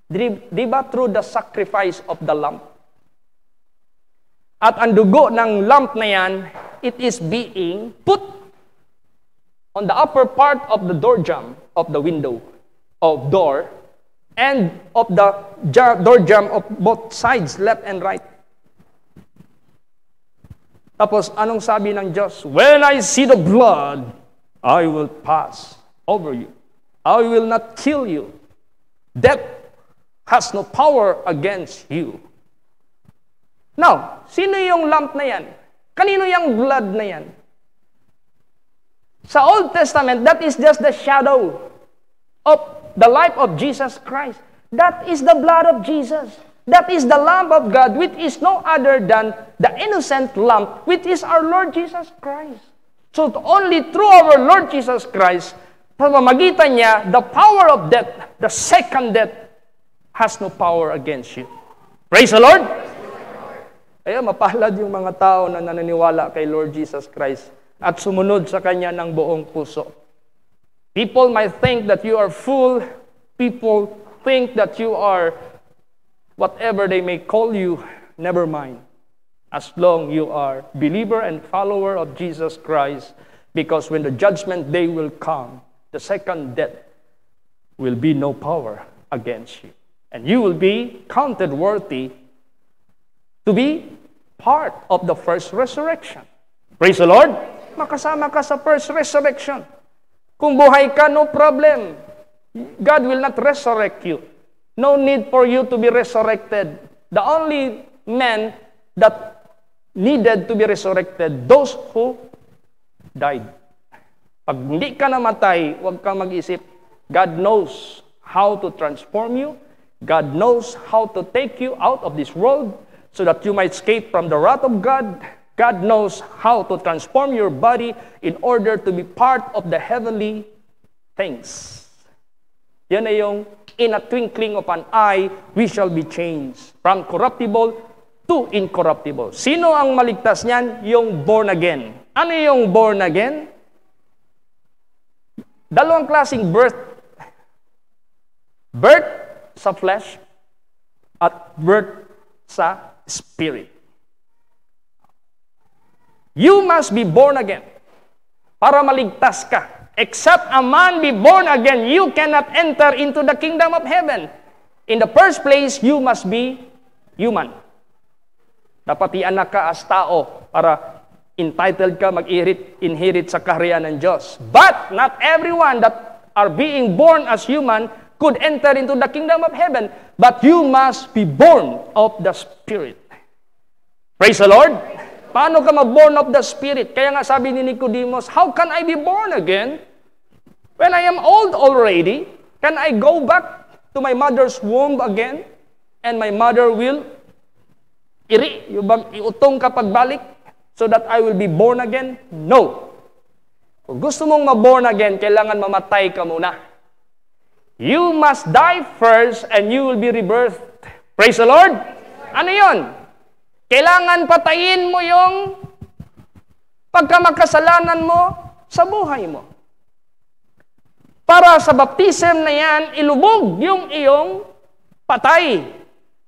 Di ba through the sacrifice of the lamb? At ang dugo ng lamp na yan, it is being put on the upper part of the door jamb of the window of door and of the door jamb of both sides, left and right. Tapos, anong sabi ng Diyos? When I see the blood, I will pass over you. I will not kill you. Death has no power against you. Now, sino yung lamp na yan? Kanino yung blood na yan? Sa Old Testament, that is just the shadow of the life of Jesus Christ. That is the blood of Jesus. That is the Lamb of God, which is no other than the innocent lamb, which is our Lord Jesus Christ. So only through our Lord Jesus Christ, sa pamamagitan niya, the power of death, the second death, has no power against you. Praise the Lord! Kaya mapalad yung mga tao na naniniwala kay Lord Jesus Christ at sumunod sa Kanya ng buong puso. People might think that you are fool. People think that you are whatever they may call you. Never mind. As long you are believer and follower of Jesus Christ, because when the judgment day will come, the second death will be no power against you. And you will be counted worthy to be part of the first resurrection. Praise the Lord! Makasama ka sa first resurrection. Kung buhay ka, no problem. God will not resurrect you. No need for you to be resurrected. The only men that needed to be resurrected, those who died. Pag hindi ka namatay, huwag kang mag-isip. God knows how to transform you. God knows how to take you out of this world so that you might escape from the wrath of God. God knows how to transform your body in order to be part of the heavenly things. Yan ay yung in a twinkling of an eye, we shall be changed from corruptible to incorruptible. Sino ang maligtas niyan? Yung born again. Ano yung born again? Dalawang klaseng birth. Birth sa flesh at birth sa spirit. You must be born again para maligtas ka. Except a man be born again, you cannot enter into the kingdom of heaven. In the first place, you must be human. Dapat ianak ka as tao para entitled ka mag-inherit sa kaharian ng Diyos. But not everyone that are being born as human could enter into the kingdom of heaven. But you must be born of the Spirit. Praise the Lord! Paano ka ma-born of the Spirit? Kaya nga sabi ni Nicodemus, how can I be born again? When I am old already, can I go back to my mother's womb again? And my mother will iutong ka pagbalik so that I will be born again? No. Kung gusto mong ma-born again, kailangan mamatay ka muna. You must die first and you will be rebirthed. Praise the Lord! Ano yun? Kailangan patayin mo yung pagkamakasalanan mo sa buhay mo. Para sa baptism na yan, ilubog yung iyong patay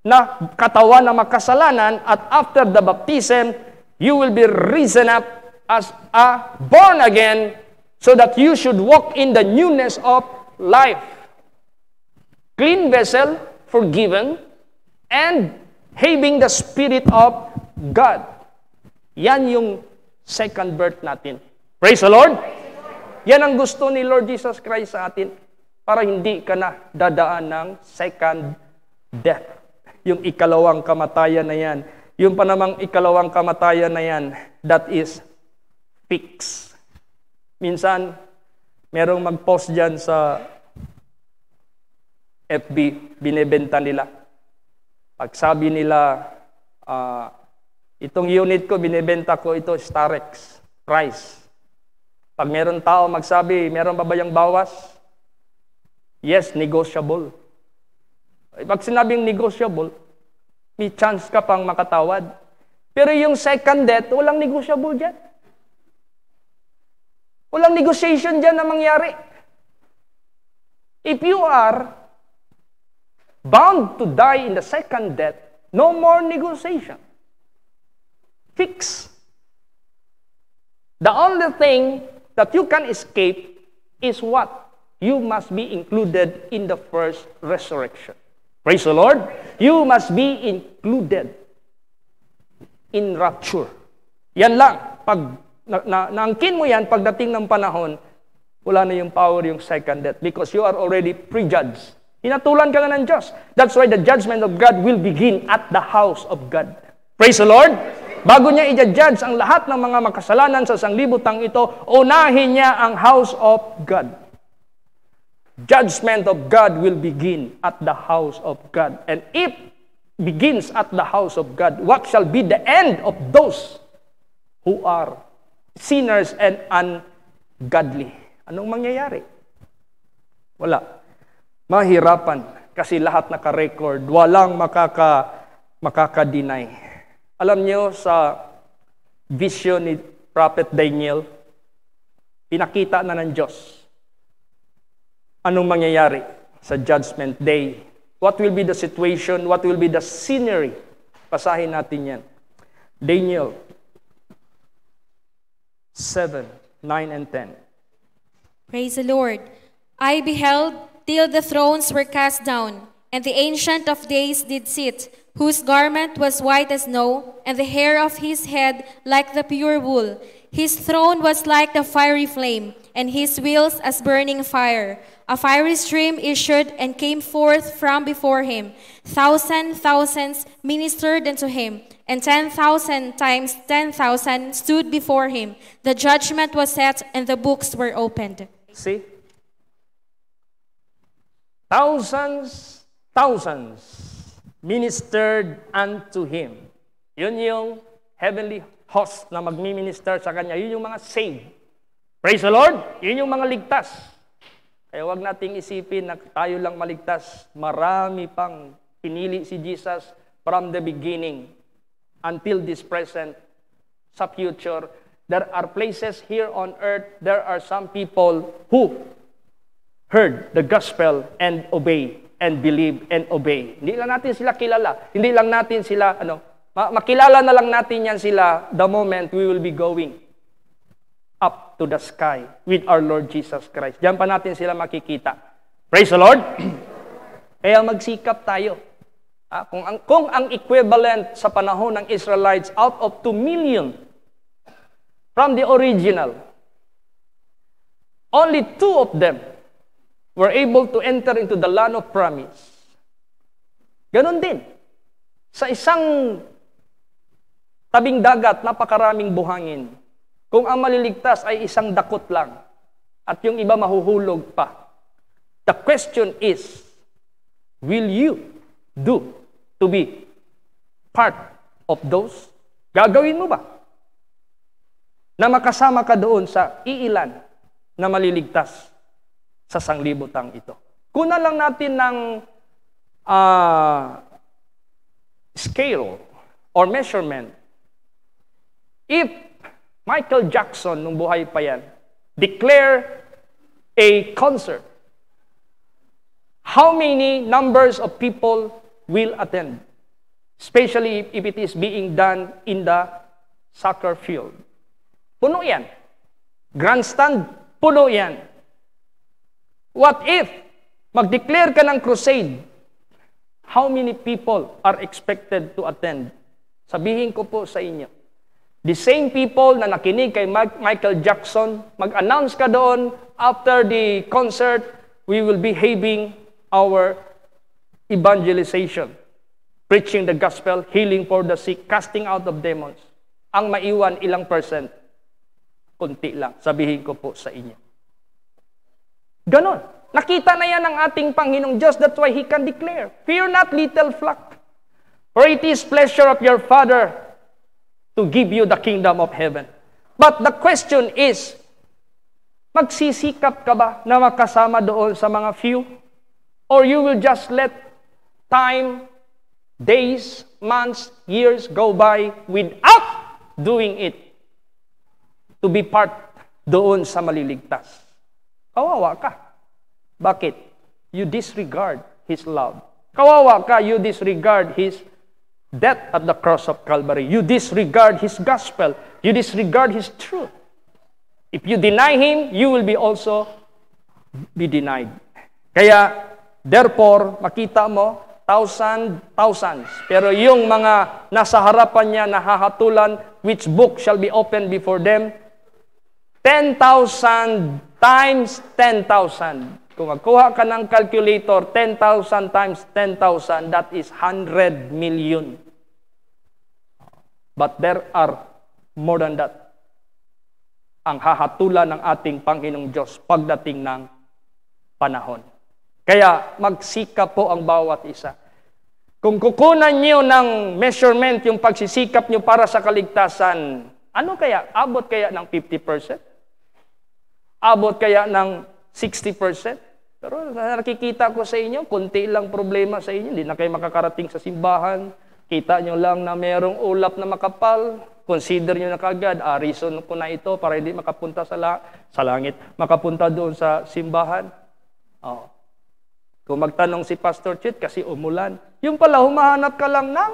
na katawan na makasalanan, at after the baptism, you will be risen up as a born again so that you should walk in the newness of life. Clean vessel, forgiven, and having the Spirit of God. Yan yung second birth natin. Praise the Lord! Yan ang gusto ni Lord Jesus Christ sa atin para hindi ka na dadaan ng second death. Yung ikalawang kamatayan na yan. Yung pa namang ikalawang kamatayan na yan, that is fixed. Minsan, merong mag-post dyan sa FB, binibenta nila. Pagsabi nila, itong unit ko, binibenta ko, ito Starex price. Pag meron tao magsabi, meron ba bayang bawas? Yes, negotiable. Pag sinabing negotiable, may chance ka pang makatawad. Pero yung second death, walang negotiable dyan. Walang negotiation dyan na mangyari. If you are bound to die in the second death, no more negotiation. Fix. The only thing that you can escape is what? You must be included in the first resurrection. Praise the Lord. You must be included in rapture. Yan lang. Pag naangkin mo yan, pagdating ng panahon, wala na yung power yung second death because you are already prejudged. Hinatulan ka na ng Diyos. That's why the judgment of God will begin at the house of God. Praise the Lord. Bago niya i-judge ang lahat ng mga makasalanan sa sanglibutang ito, unahin niya ang house of God. Judgment of God will begin at the house of God. And if begins at the house of God, what shall be the end of those who are sinners and ungodly? Anong mangyayari? Wala. Mahirapan kasi lahat naka-record. Walang makaka-deny. Alam niyo sa vision ni Prophet Daniel, pinakita na ng Diyos anong mangyayari sa Judgment Day. What will be the situation? What will be the scenery? Basahin natin yan. Daniel 7, 9, and 10. Praise the Lord. I beheld till the thrones were cast down, and the Ancient of Days did sit, whose garment was white as snow, and the hair of his head like the pure wool. His throne was like the fiery flame, and his wheels as burning fire. A fiery stream issued and came forth from before him. Thousands ministered unto him, and 10,000 times 10,000 stood before him. The judgment was set, and the books were opened. See? Thousands ministered unto him. Yun yung heavenly host na magmi-minister sa kanya. Yun yung mga saved. Praise the Lord! Yun yung mga ligtas. Kaya wag nating isipin na tayo lang maligtas. Marami pang pinili si Jesus from the beginning until this present. Sa future, there are places here on earth, there are some people who heard the gospel and obey and believe and obey. Hindi lang natin sila kilala. Hindi lang natin sila, makilala na lang natin yan sila the moment we will be going up to the sky with our Lord Jesus Christ. Diyan pa natin sila makikita. Praise the Lord! Kaya magsikap tayo. Kung ang equivalent sa panahon ng Israelites out of 2 million from the original, only 2 of them were able to enter into the land of promise. Ganon din. Sa isang tabing dagat, napakaraming buhangin. Kung ang maliligtas ay isang dakot lang, at yung iba mahuhulog pa. The question is, will you do to be part of those? Gagawin mo ba? Na makasama ka doon sa iilan na maliligtas sa sanglibutang ito. Kunan lang natin ng scale or measurement. If Michael Jackson, nung buhay pa yan, declare a concert, how many numbers of people will attend? Especially if it is being done in the soccer field. Puno yan. Grandstand, puno yan. What if mag-declare ka ng crusade? How many people are expected to attend? Sabihin ko po sa inyo, the same people na nakinig kay Michael Jackson, mag-announce ka doon, after the concert, we will be having our evangelization, preaching the gospel, healing for the sick, casting out of demons. Ang maiwan, ilang percent? Kunti lang. Sabihin ko po sa inyo. Ganon. Nakita na yan ng ating Panginoong Diyos. That's why He can declare, fear not, little flock, for it is pleasure of your Father to give you the kingdom of heaven. But the question is, magsisikap ka ba na makasama doon sa mga few? Or you will just let time, days, months, years go by without doing it to be part doon sa maliligtas? Kawawa ka. Bakit? You disregard His love. Kawawa ka, you disregard His death at the cross of Calvary. You disregard His gospel. You disregard His truth. If you deny Him, you will be also be denied. Kaya, therefore, makita mo, thousands. Pero yung mga nasa harapan niya, nahahatulan, which book shall be opened before them? 10,000 times 10,000. Kung magkuha ka ng calculator, 10,000 times 10,000, that is 100 million. But there are more than that. Ang hahatulan ng ating Panginoong Diyos pagdating ng panahon. Kaya magsikap po ang bawat isa. Kung kukunan niyo ng measurement yung pagsisikap niyo para sa kaligtasan, ano kaya? Abot kaya ng 50%? Abot kaya ng 60%? Pero nakikita ko sa inyo, kunti lang problema sa inyo. Hindi na kayo makakarating sa simbahan. Kita nyo lang na mayroong ulap na makapal. Consider nyo na kagad, reason ko na ito para hindi makapunta sa langit. Makapunta doon sa simbahan. Oh. Kung magtanong si Pastor Chit, kasi umulan. Yung pala, humahanap ka lang ng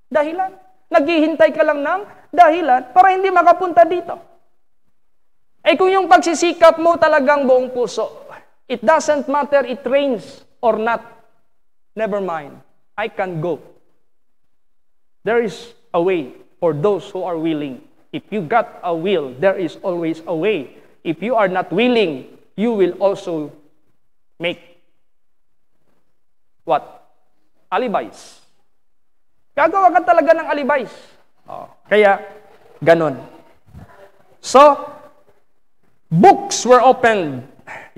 dahilan. Naghihintay ka lang ng dahilan para hindi makapunta dito. Eh kung yung pagsisikap mo talagang buong puso, it doesn't matter it rains or not. Never mind. I can go. There is a way for those who are willing. If you got a will, there is always a way. If you are not willing, you will also make what? Alibis. Gagawa ka talaga ng alibis. Kaya, ganon. So, books were opened.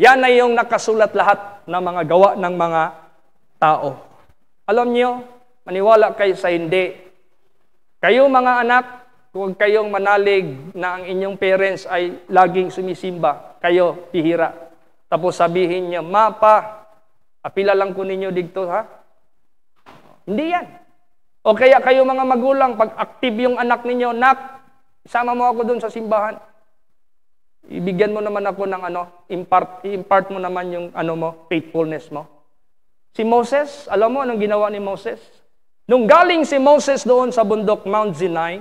Yan na yung nakasulat lahat ng mga gawa ng mga tao. Alam niyo, maniwala kayo sa hindi. Kayo mga anak, huwag kayong manalig na ang inyong parents ay laging sumisimba. Kayo, pihira. Tapos sabihin niyo, Mapa, apila lang ko ninyo dito, ha? Hindi yan. O kaya kayo mga magulang, pag active yung anak ninyo, Nak, isama mo ako dun sa simbahan. Ibigyan mo naman ako ng impart mo naman yung faithfulness mo. Si Moses, alam mo anong ginawa ni Moses? Nung galing si Moses doon sa bundok Mount Sinai,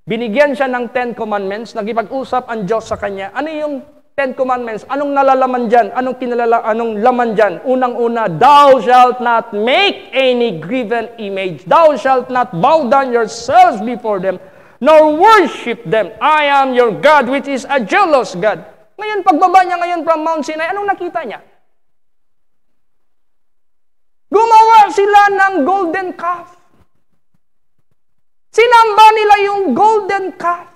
binigyan siya ng 10 commandments, nagipag-usap ang Diyos sa kanya. Ano yung 10 commandments? Anong nalalaman dyan? Anong laman dyan? Unang-una, thou shalt not make any graven image. Thou shalt not bow down yourselves before them, nor worship them. I am your God, which is a jealous God. Ngayon, pagbaba niya ngayon from Mount Sinai, anong nakita niya? Gumawa sila ng golden calf. Sinamba nila yung golden calf.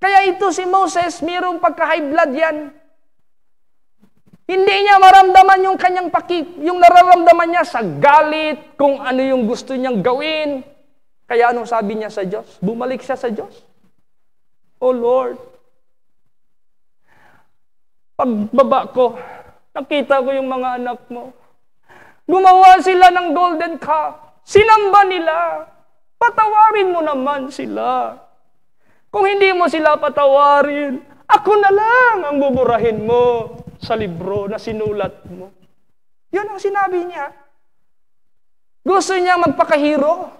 Kaya ito si Moses, mayroong pagka-high blood yan. Hindi niya maramdaman yung kanyang yung nararamdaman niya sa galit, kung ano yung gusto niyang gawin. Kaya anong sabi niya sa Diyos? Bumalik siya sa Diyos. Oh Lord, pagbaba ko, nakita ko yung mga anak mo. Gumawa sila ng golden calf. Sinamba nila. Patawarin mo naman sila. Kung hindi mo sila patawarin, ako na lang ang buburahin mo sa libro na sinulat mo. Yun ang sinabi niya. Gusto niya magpakahiro.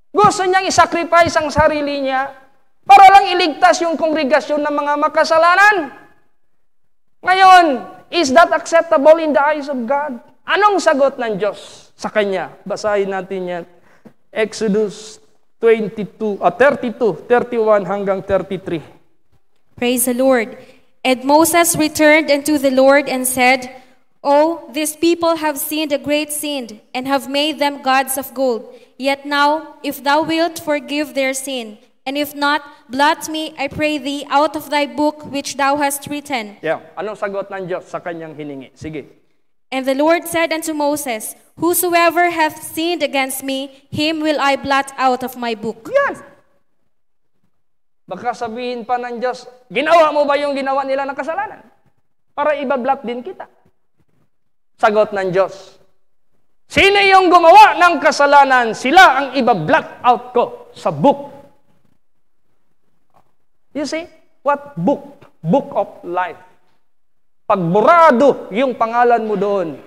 Gusto niyang isacrifice ang sarili niya para lang iligtas yung kongregasyon ng mga makasalanan. Ngayon, is that acceptable in the eyes of God? Anong sagot ng Diyos sa kanya? Basahin natin yan. Exodus 32, 31 hanggang 33. Praise the Lord. And Moses returned unto the Lord and said, Oh, these people have sinned a great sin, and have made them gods of gold. Yet now, if thou wilt forgive their sin, and if not, blot me, I pray thee, out of thy book which thou hast written. Yeah. Anong sagot ng Diyos sa kanyang hiningi? Sige. And the Lord said unto Moses, Whosoever hath sinned against me, him will I blot out of my book. Yan. Baka sabihin pa ng Diyos, ginawa mo ba yung ginawa nila ng kasalanan? Para ibablat din kita. Sagot ng Diyos, sino yung gumawa ng kasalanan? Sila ang ibablat out ko sa book. You see? What book? Book of life. Pagburado yung pangalan mo doon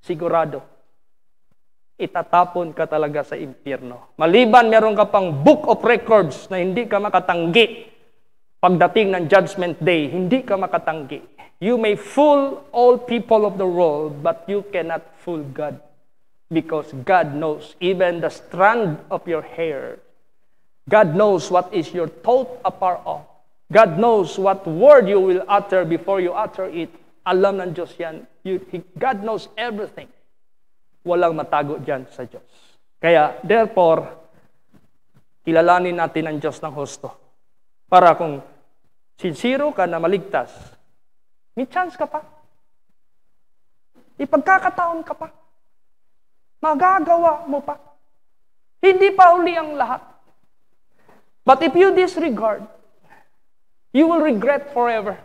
sigurado, itatapon ka talaga sa impyerno. Maliban meron ka pang book of records na hindi ka makatanggi pagdating ng judgment day, hindi ka makatanggi. You may fool all people of the world, but you cannot fool God. Because God knows even the strand of your hair. God knows what is your thought afar off. God knows what word you will utter before you utter it. Alam ng Diyos yan. God knows everything. Walang matago dyan sa Diyos. Kaya, therefore, kilalanin natin ang Diyos ng husto. Para kung sincero ka na maligtas, may chance ka pa. Ipagkakataon ka pa. Magagawa mo pa. Hindi pa uli ang lahat. But if you disregard, you will regret forever.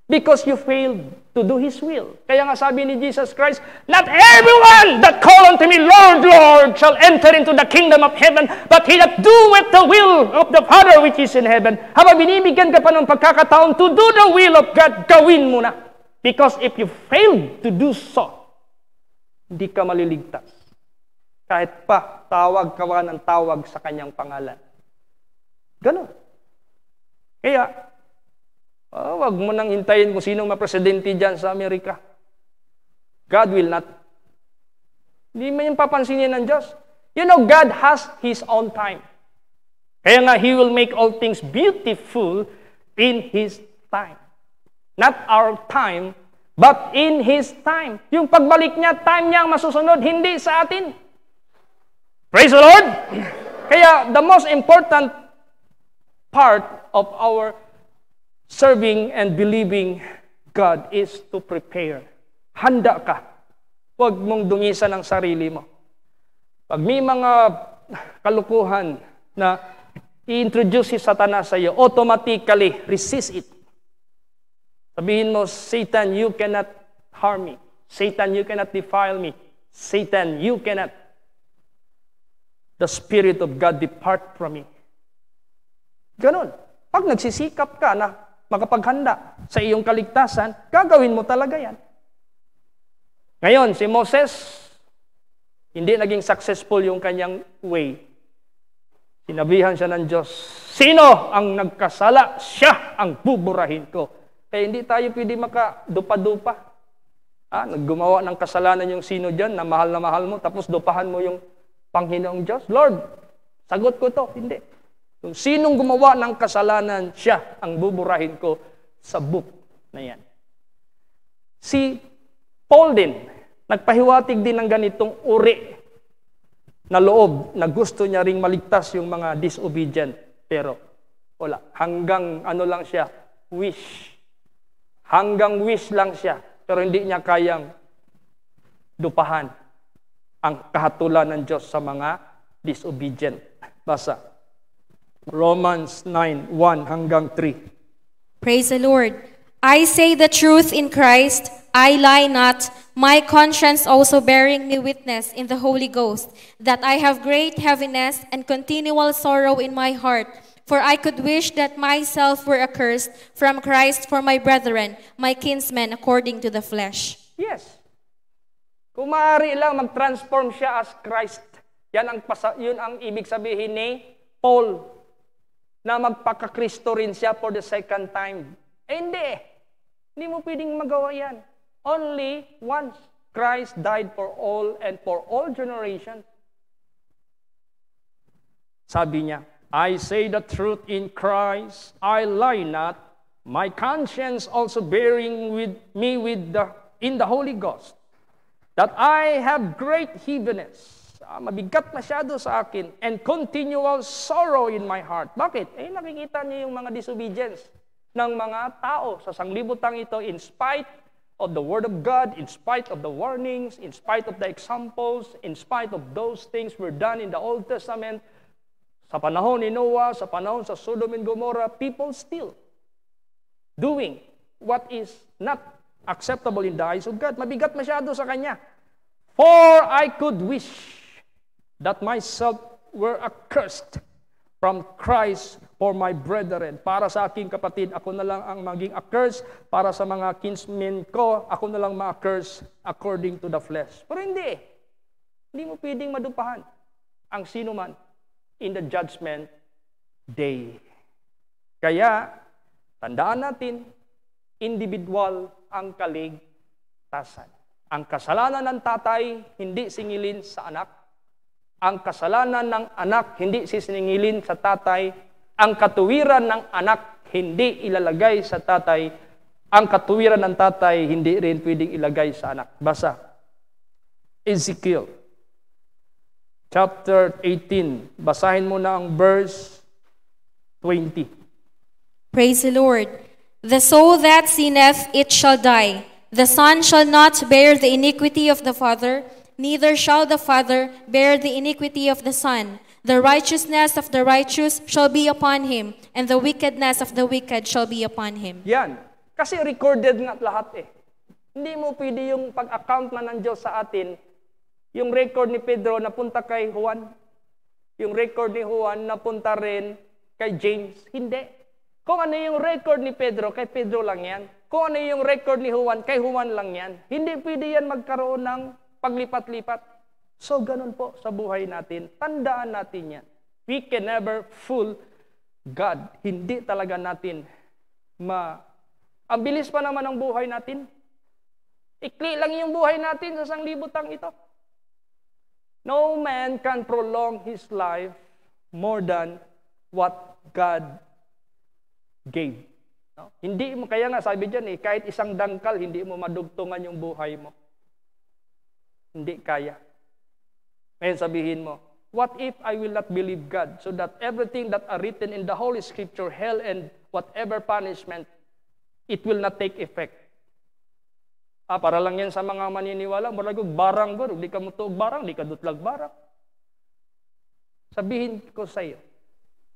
Because you failed to do His will. Kaya nga sabi ni Jesus Christ, not everyone that call unto me, Lord, Lord, shall enter into the kingdom of heaven, but he that doeth the will of the Father which is in heaven. Habang binibigyan ka pa ng pagkakataon to do the will of God, gawin mo na. Because if you fail to do so, hindi ka maliligtas. Kahit pa, tawag ka ng tawag sa kanyang pangalan. Ganon. Kaya, wag mo nang hintayin kung sinong mapresidente dyan sa Amerika. God will not. Hindi mo yung papansinin ng Diyos. You know, God has His own time. Kaya nga, He will make all things beautiful in His time. Not our time, but in His time. Yung pagbalik niya, time niya ang masusunod, hindi sa atin. Praise the Lord! Kaya, the most important part of our serving and believing God is to prepare. Handa ka. Huwag mong dungisan ang sarili mo. Pag may mga kalukuhan na i-introduce si Satanas sa iyo, automatically resist it. Sabihin mo, Satan, you cannot harm me. Satan, you cannot defile me. Satan, you cannot. The Spirit of God depart from me. Ganon. Pag nagsisikap ka na makapaghanda sa iyong kaligtasan, gagawin mo talaga yan. Ngayon, si Moses, hindi naging successful yung kanyang way. Sinabihan siya ng Diyos, sino ang nagkasala? Siya ang buburahin ko. Kaya hindi tayo pwede makadupa-dupa. Naggumawa ng kasalanan yung sino dyan na mahal mo, tapos dupahan mo yung Panginoong Diyos. Lord, sagot ko to. Hindi. Kung sinong gumawa ng kasalanan, siya ang buburahin ko sa book na yan. Si Paul din, nagpahiwatig din ng ganitong uri na loob na gusto niya ring maligtas yung mga disobedient. Pero wala. Hanggang ano lang siya, wish. Hanggang wish lang siya. Pero hindi niya kayang dupahan ang kahatulan ng Diyos sa mga disobedient. Basa. Romans 9:1-3. Praise the Lord. I say the truth in Christ, I lie not, my conscience also bearing me witness in the Holy Ghost, that I have great heaviness and continual sorrow in my heart. For I could wish that myself were accursed from Christ for my brethren, my kinsmen according to the flesh. Yes. Kung maaari lang mag-transform siya as Christ, yun ang ibig sabihin ni Paul, na magpaka-Kristo rin siya for the second time. Hindi. Hindi mo pwedeng magawa yan. Only once. Christ died for all and for all generations. Sabi niya, I say the truth in Christ, I lie not, my conscience also bearing with me in the Holy Ghost, that I have great heaviness. Mabigat masyado sa akin, and continual sorrow in my heart. Bakit? Nakikita niyo yung mga disobedience ng mga tao sa sanglibutang ito in spite of the Word of God, in spite of the warnings, in spite of the examples, in spite of those things were done in the Old Testament. Sa panahon ni Noah, sa panahon sa Sodom and Gomorrah, people still doing what is not acceptable in the eyes of God. Mabigat masyado sa kanya. For I could wish that myself were accursed from Christ for my brethren. Para sa aking kapatid, ako na lang ang maging accursed. Para sa mga kinsmen ko, ako na lang ma-accursed according to the flesh. Pero hindi. Hindi mo pwedeng madupahan ang sino man in the judgment day. Kaya, tandaan natin, individual ang kaligtasan. Ang kasalanan ng tatay, hindi singilin sa anak. Ang kasalanan ng anak, hindi sisingilin sa tatay. Ang katuwiran ng anak, hindi ilalagay sa tatay. Ang katuwiran ng tatay, hindi rin pwedeng ilagay sa anak. Basa. Ezekiel, chapter 18. Basahin mo na ang verse 20. Praise the Lord. The soul that sinneth, it shall die. The son shall not bear the iniquity of the father, neither shall the father bear the iniquity of the son. The righteousness of the righteous shall be upon him, and the wickedness of the wicked shall be upon him. Yan. Kasi recorded nga lahat eh. Hindi mo pwede yung pag-account na ng Diyos sa atin, yung record ni Pedro napunta kay Juan, yung record ni Juan napunta rin kay James. Hindi. Kung ano yung record ni Pedro, kay Pedro lang yan. Kung ano yung record ni Juan, kay Juan lang yan. Hindi pwede yan magkaroon ng paglipat-lipat. So, ganun po sa buhay natin. Tandaan natin yan. We can never fool God. Hindi talaga natin Ang bilis pa naman ang buhay natin. Ikli lang yung buhay natin sa sanglibutang ito. No man can prolong his life more than what God gave. No? Hindi mo, kaya nga sabi dyan kahit isang dangkal, hindi mo madugtungan yung buhay mo. Hindi kaya. Ngayon sabihin mo, what if I will not believe God so that everything that are written in the Holy Scripture, hell and whatever punishment, it will not take effect. Para lang yan sa mga maniniwala, maragog barang go, di ka mo tuog barang, di ka dutlag barang. Sabihin ko sa iyo,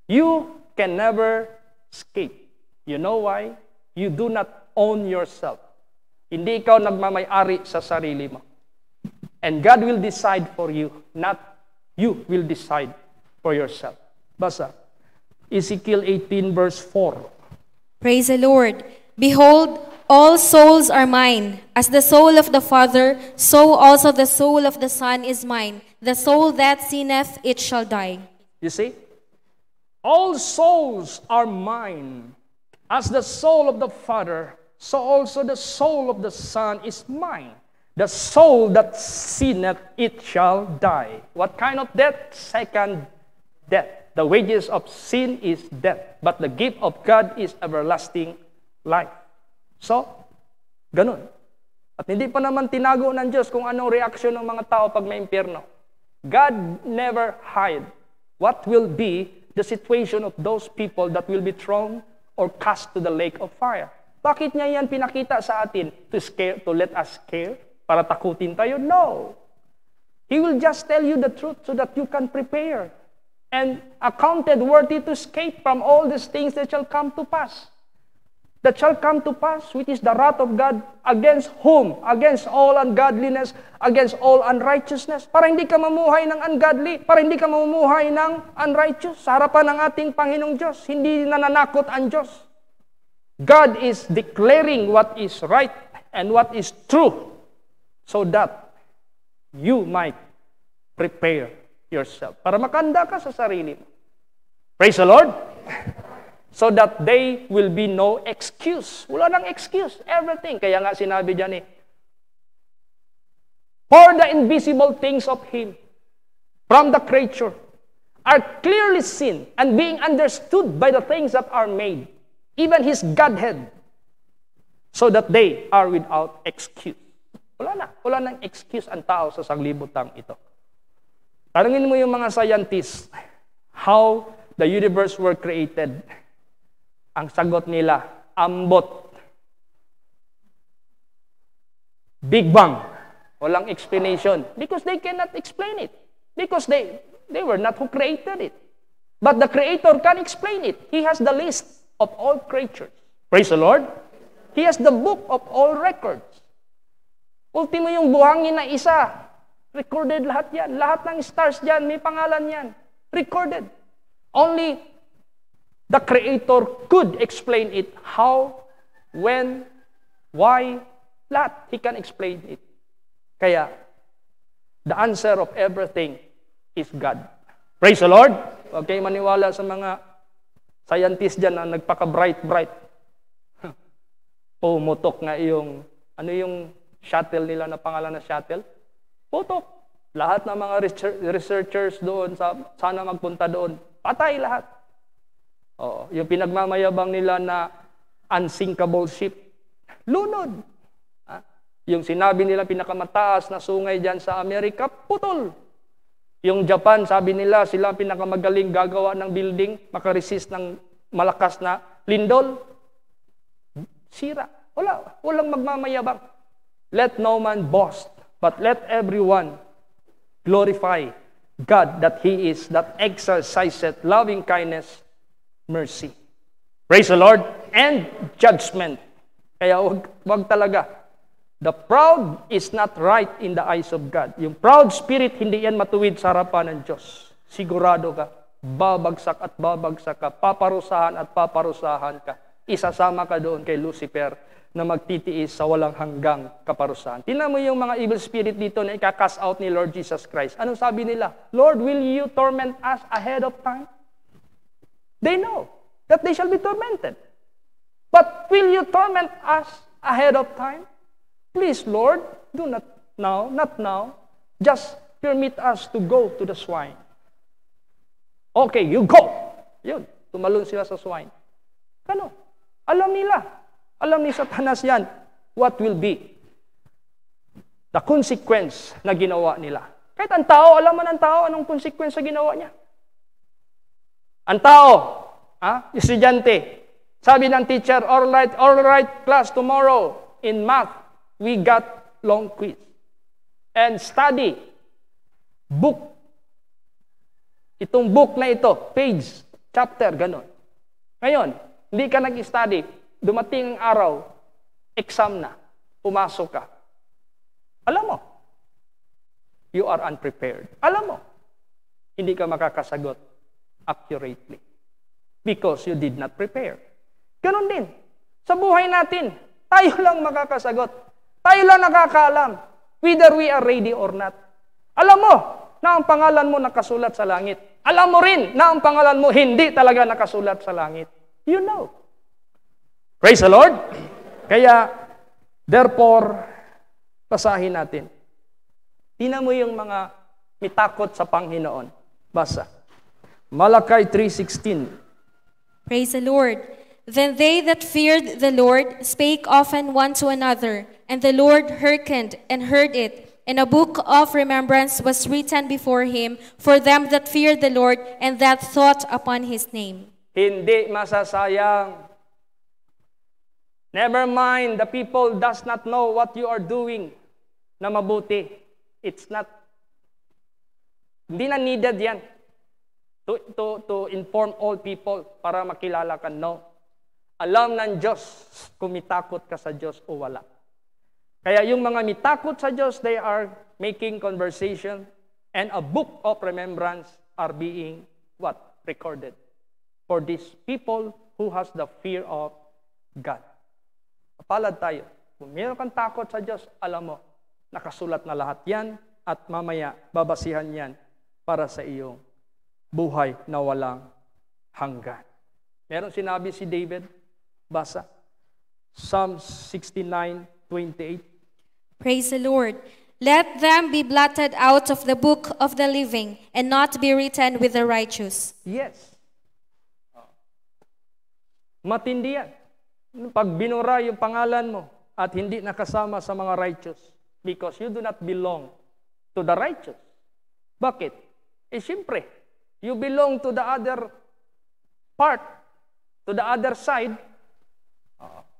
you can never escape. You know why? You do not own yourself. Hindi ikaw nagmamay-ari sa sarili mo. And God will decide for you, not you will decide for yourself. Basa. Ezekiel 18 verse 4. Praise the Lord. Behold, all souls are mine. As the soul of the Father, so also the soul of the Son is mine. The soul that sinneth, it shall die. You see? All souls are mine. As the soul of the Father, so also the soul of the Son is mine. The soul that sinneth, it shall die. What kind of death? Second death. The wages of sin is death, but the gift of God is everlasting life. So, ganun. At hindi pa naman tinago ng Diyos kung anong reaksyon ng mga tao pag may impyerno. God never hide what will be the situation of those people that will be thrown or cast to the lake of fire. Bakit niya yan pinakita sa atin? To let us scare? Para takutin tayo? No. He will just tell you the truth so that you can prepare and accounted worthy to escape from all these things that shall come to pass. That shall come to pass, which is the wrath of God against whom? Against all ungodliness, against all unrighteousness. Para hindi ka mamuhay ng ungodly, para hindi ka mamuhay ng unrighteous sa harapan ng ating Panginoong Diyos. Hindi nananakot ang Diyos. God is declaring what is right and what is true so that you might prepare yourself. Para makanda ka sa sarili mo. Praise the Lord! So that they will be no excuse. Wala nang excuse. Everything. Kaya nga sinabi dyan for the invisible things of Him from the creature are clearly seen and being understood by the things that are made, even His Godhead, so that they are without excuse. Wala nang excuse ang tao sa sanglibutang ito. Tanungin mo yung mga scientists, how the universe were created. Ang sagot nila, ambot. Big Bang. Walang explanation. Because they cannot explain it. Because they were not who created it. But the Creator can explain it. He has the list of all creatures. Praise the Lord. He has the book of all records. Ultimo yung buhangin na isa. Recorded lahat yan. Lahat ng stars dyan, may pangalan yan. Recorded. Only The Creator could explain it. How, when, why, lahat. He can explain it. Kaya, the answer of everything is God. Praise the Lord. Huwag kayong maniwala sa mga scientists dyan na nagpaka-bright. Pumutok nga yung, ano yung shuttle nila na pangalan na shuttle? Putok. Lahat ng mga researchers doon, sana magpunta doon. Patay lahat. Oo, yung pinagmamayabang nila na unsinkable ship, lunod. Yung sinabi nila pinakamataas na sungay dyan sa Amerika, putol. Yung Japan, sabi nila sila pinakamagaling gagawa ng building, makaresist ng malakas na lindol. Sira. Walang magmamayabang. Let no man boast, but let everyone glorify God that He is, that exerciseth loving kindness, mercy. Praise the Lord. And judgment. Kaya wag talaga. The proud is not right in the eyes of God. Yung proud spirit, hindi yan matuwid sa harapan ng Diyos. Sigurado ka, babagsak at babagsak ka, paparusahan at paparusahan ka. Isasama ka doon kay Lucifer na magtitiis sa walang hanggang kaparusahan. Tingnan mo yung mga evil spirit dito na ika-cast out ni Lord Jesus Christ. Anong sabi nila? Lord, will you torment us ahead of time? They know that they shall be tormented. But will you torment us ahead of time? Please, Lord, do not now. Just permit us to go to the swine. Okay, you go. Yun, tumalon sila sa swine. Ano? Alam ni Satanas yan, what will be the consequence na ginawa nila. Kahit ang tao, alam man ang tao anong consequence na ginawa niya. Ang tao, estudyante, sabi ng teacher, all right, class, tomorrow, in math, we got long quiz. And study, book. Itong book na ito, page, chapter, ganon. Ngayon, hindi ka nag-study, dumating ang araw, exam na, pumasok ka. Alam mo, you are unprepared. Alam mo, hindi ka makakasagot accurately because you did not prepare. Ganon din. Sa buhay natin, tayo lang makakasagot. Tayo lang nakakaalam whether we are ready or not. Alam mo na ang pangalan mo nakasulat sa langit. Alam mo rin na ang pangalan mo hindi talaga nakasulat sa langit. You know. Praise the Lord. Kaya, therefore, basahin natin. Tingnan mo yung mga mitakot sa Panginoon. Basa. Malachi 3:16. Praise the Lord. Then they that feared the Lord spake often one to another, and the Lord hearkened and heard it. And a book of remembrance was written before him for them that feared the Lord and that thought upon his name. Hindi masasayang. Never mind, the people does not know what you are doing na mabuti. It's not, hindi na needed yan to inform all people para makilala ka. No. Alam ng Diyos kung mitakot ka sa Diyos o wala. Kaya yung mga mitakot sa Diyos, they are making conversation and a book of remembrance are being what? Recorded. For these people who has the fear of God. Palad tayo. Kung meron kang takot sa Diyos, alam mo, nakasulat na lahat yan at mamaya babasihan yan para sa iyong buhay na walang hanggan. Meron sinabi si David, basa, Psalm 69:28. Praise the Lord. Let them be blotted out of the book of the living and not be written with the righteous. Yes. Matindi yan. Pag binura yung pangalan mo at hindi nakasama sa mga righteous because you do not belong to the righteous. Bakit? Siyempre, you belong to the other part, to the other side.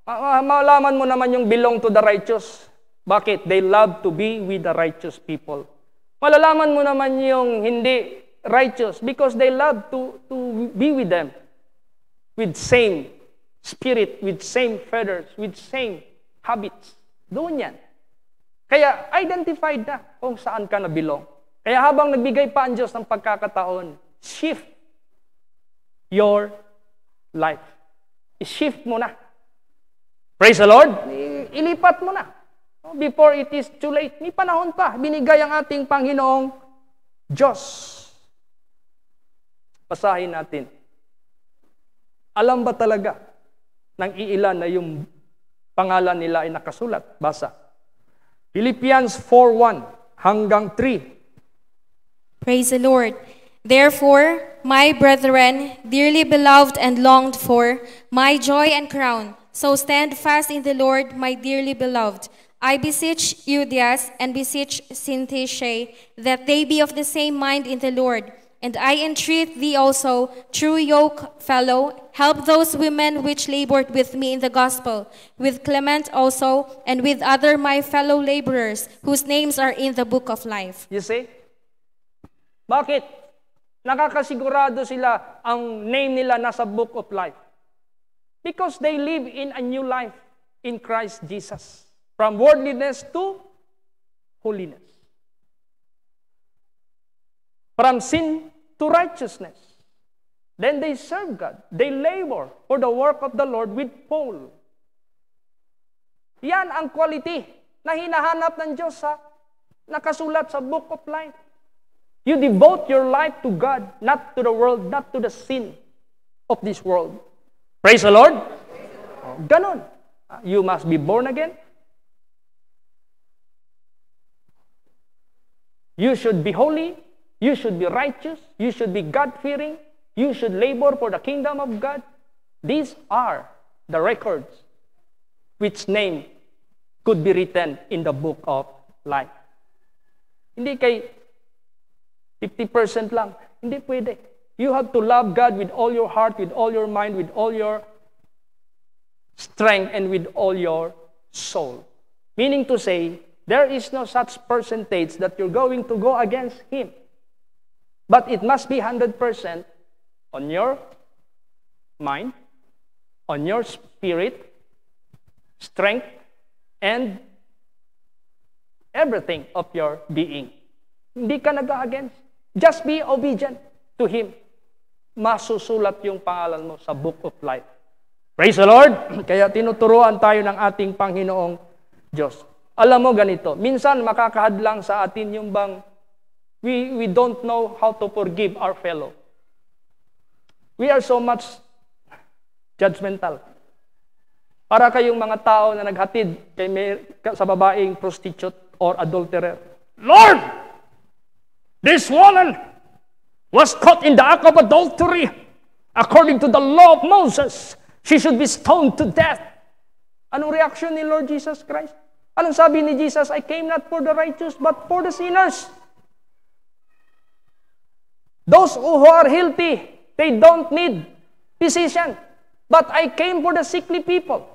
Malaman mo naman yung belong to the righteous. Bakit? They love to be with the righteous people. Malalaman mo naman yung hindi righteous because they love to be with them. With same spirit, with same feathers, with same habits. Doon yan. Kaya identified na kung saan ka na belong. Kaya habang nagbigay pa ang Diyos ng pagkakataon, shift your life. I-shift mo na. Praise the Lord. Ilipat mo na. Before it is too late. May panahon pa. Binigay ang ating Panginoong Diyos. Basahin natin. Alam ba talaga ng iilan na yung pangalan nila ay nakasulat? Basa. Philippians 4:1 hanggang 3. Praise the Lord. Therefore, my brethren, dearly beloved and longed for, my joy and crown, so stand fast in the Lord, my dearly beloved. I beseech Euodias and beseech Syntyche that they be of the same mind in the Lord. And I entreat thee also, true yoke fellow, help those women which labored with me in the gospel, with Clement also, and with other my fellow laborers, whose names are in the book of life. You see? Bakit? Nakakasigurado sila ang name nila nasa book of life. Because they live in a new life in Christ Jesus. From worldliness to holiness. From sin to righteousness. Then they serve God. They labor for the work of the Lord with Paul. Yan ang quality na hinahanap ng Diyos sa nakasulat sa book of life. You devote your life to God, not to the world, not to the sin of this world. Praise the Lord. Ganon. You must be born again. You should be holy. You should be righteous. You should be God-fearing. You should labor for the kingdom of God. These are the records which name could be written in the book of life. Hindi kay 50% lang. Hindi pwede. You have to love God with all your heart, with all your mind, with all your strength, and with all your soul. Meaning to say, there is no such percentage that you're going to go against Him. But it must be 100% on your mind, on your spirit, strength, and everything of your being. Hindi ka nag-against. Just be obedient to Him. Masusulat yung pangalan mo sa book of life. Praise the Lord! Kaya tinuturuan tayo ng ating Panginoong Diyos. Alam mo ganito, minsan makakahadlang sa atin yung bang we don't know how to forgive our fellow. We are so much judgmental. Para kayong mga tao na naghatid sa babaeng prostitute or adulterer. Lord! This woman was caught in the act of adultery. According to the law of Moses, she should be stoned to death. Anong reaction ni Lord Jesus Christ? Anong sabi ni Jesus? I came not for the righteous, but for the sinners. Those who are healthy, they don't need physician. But I came for the sickly people.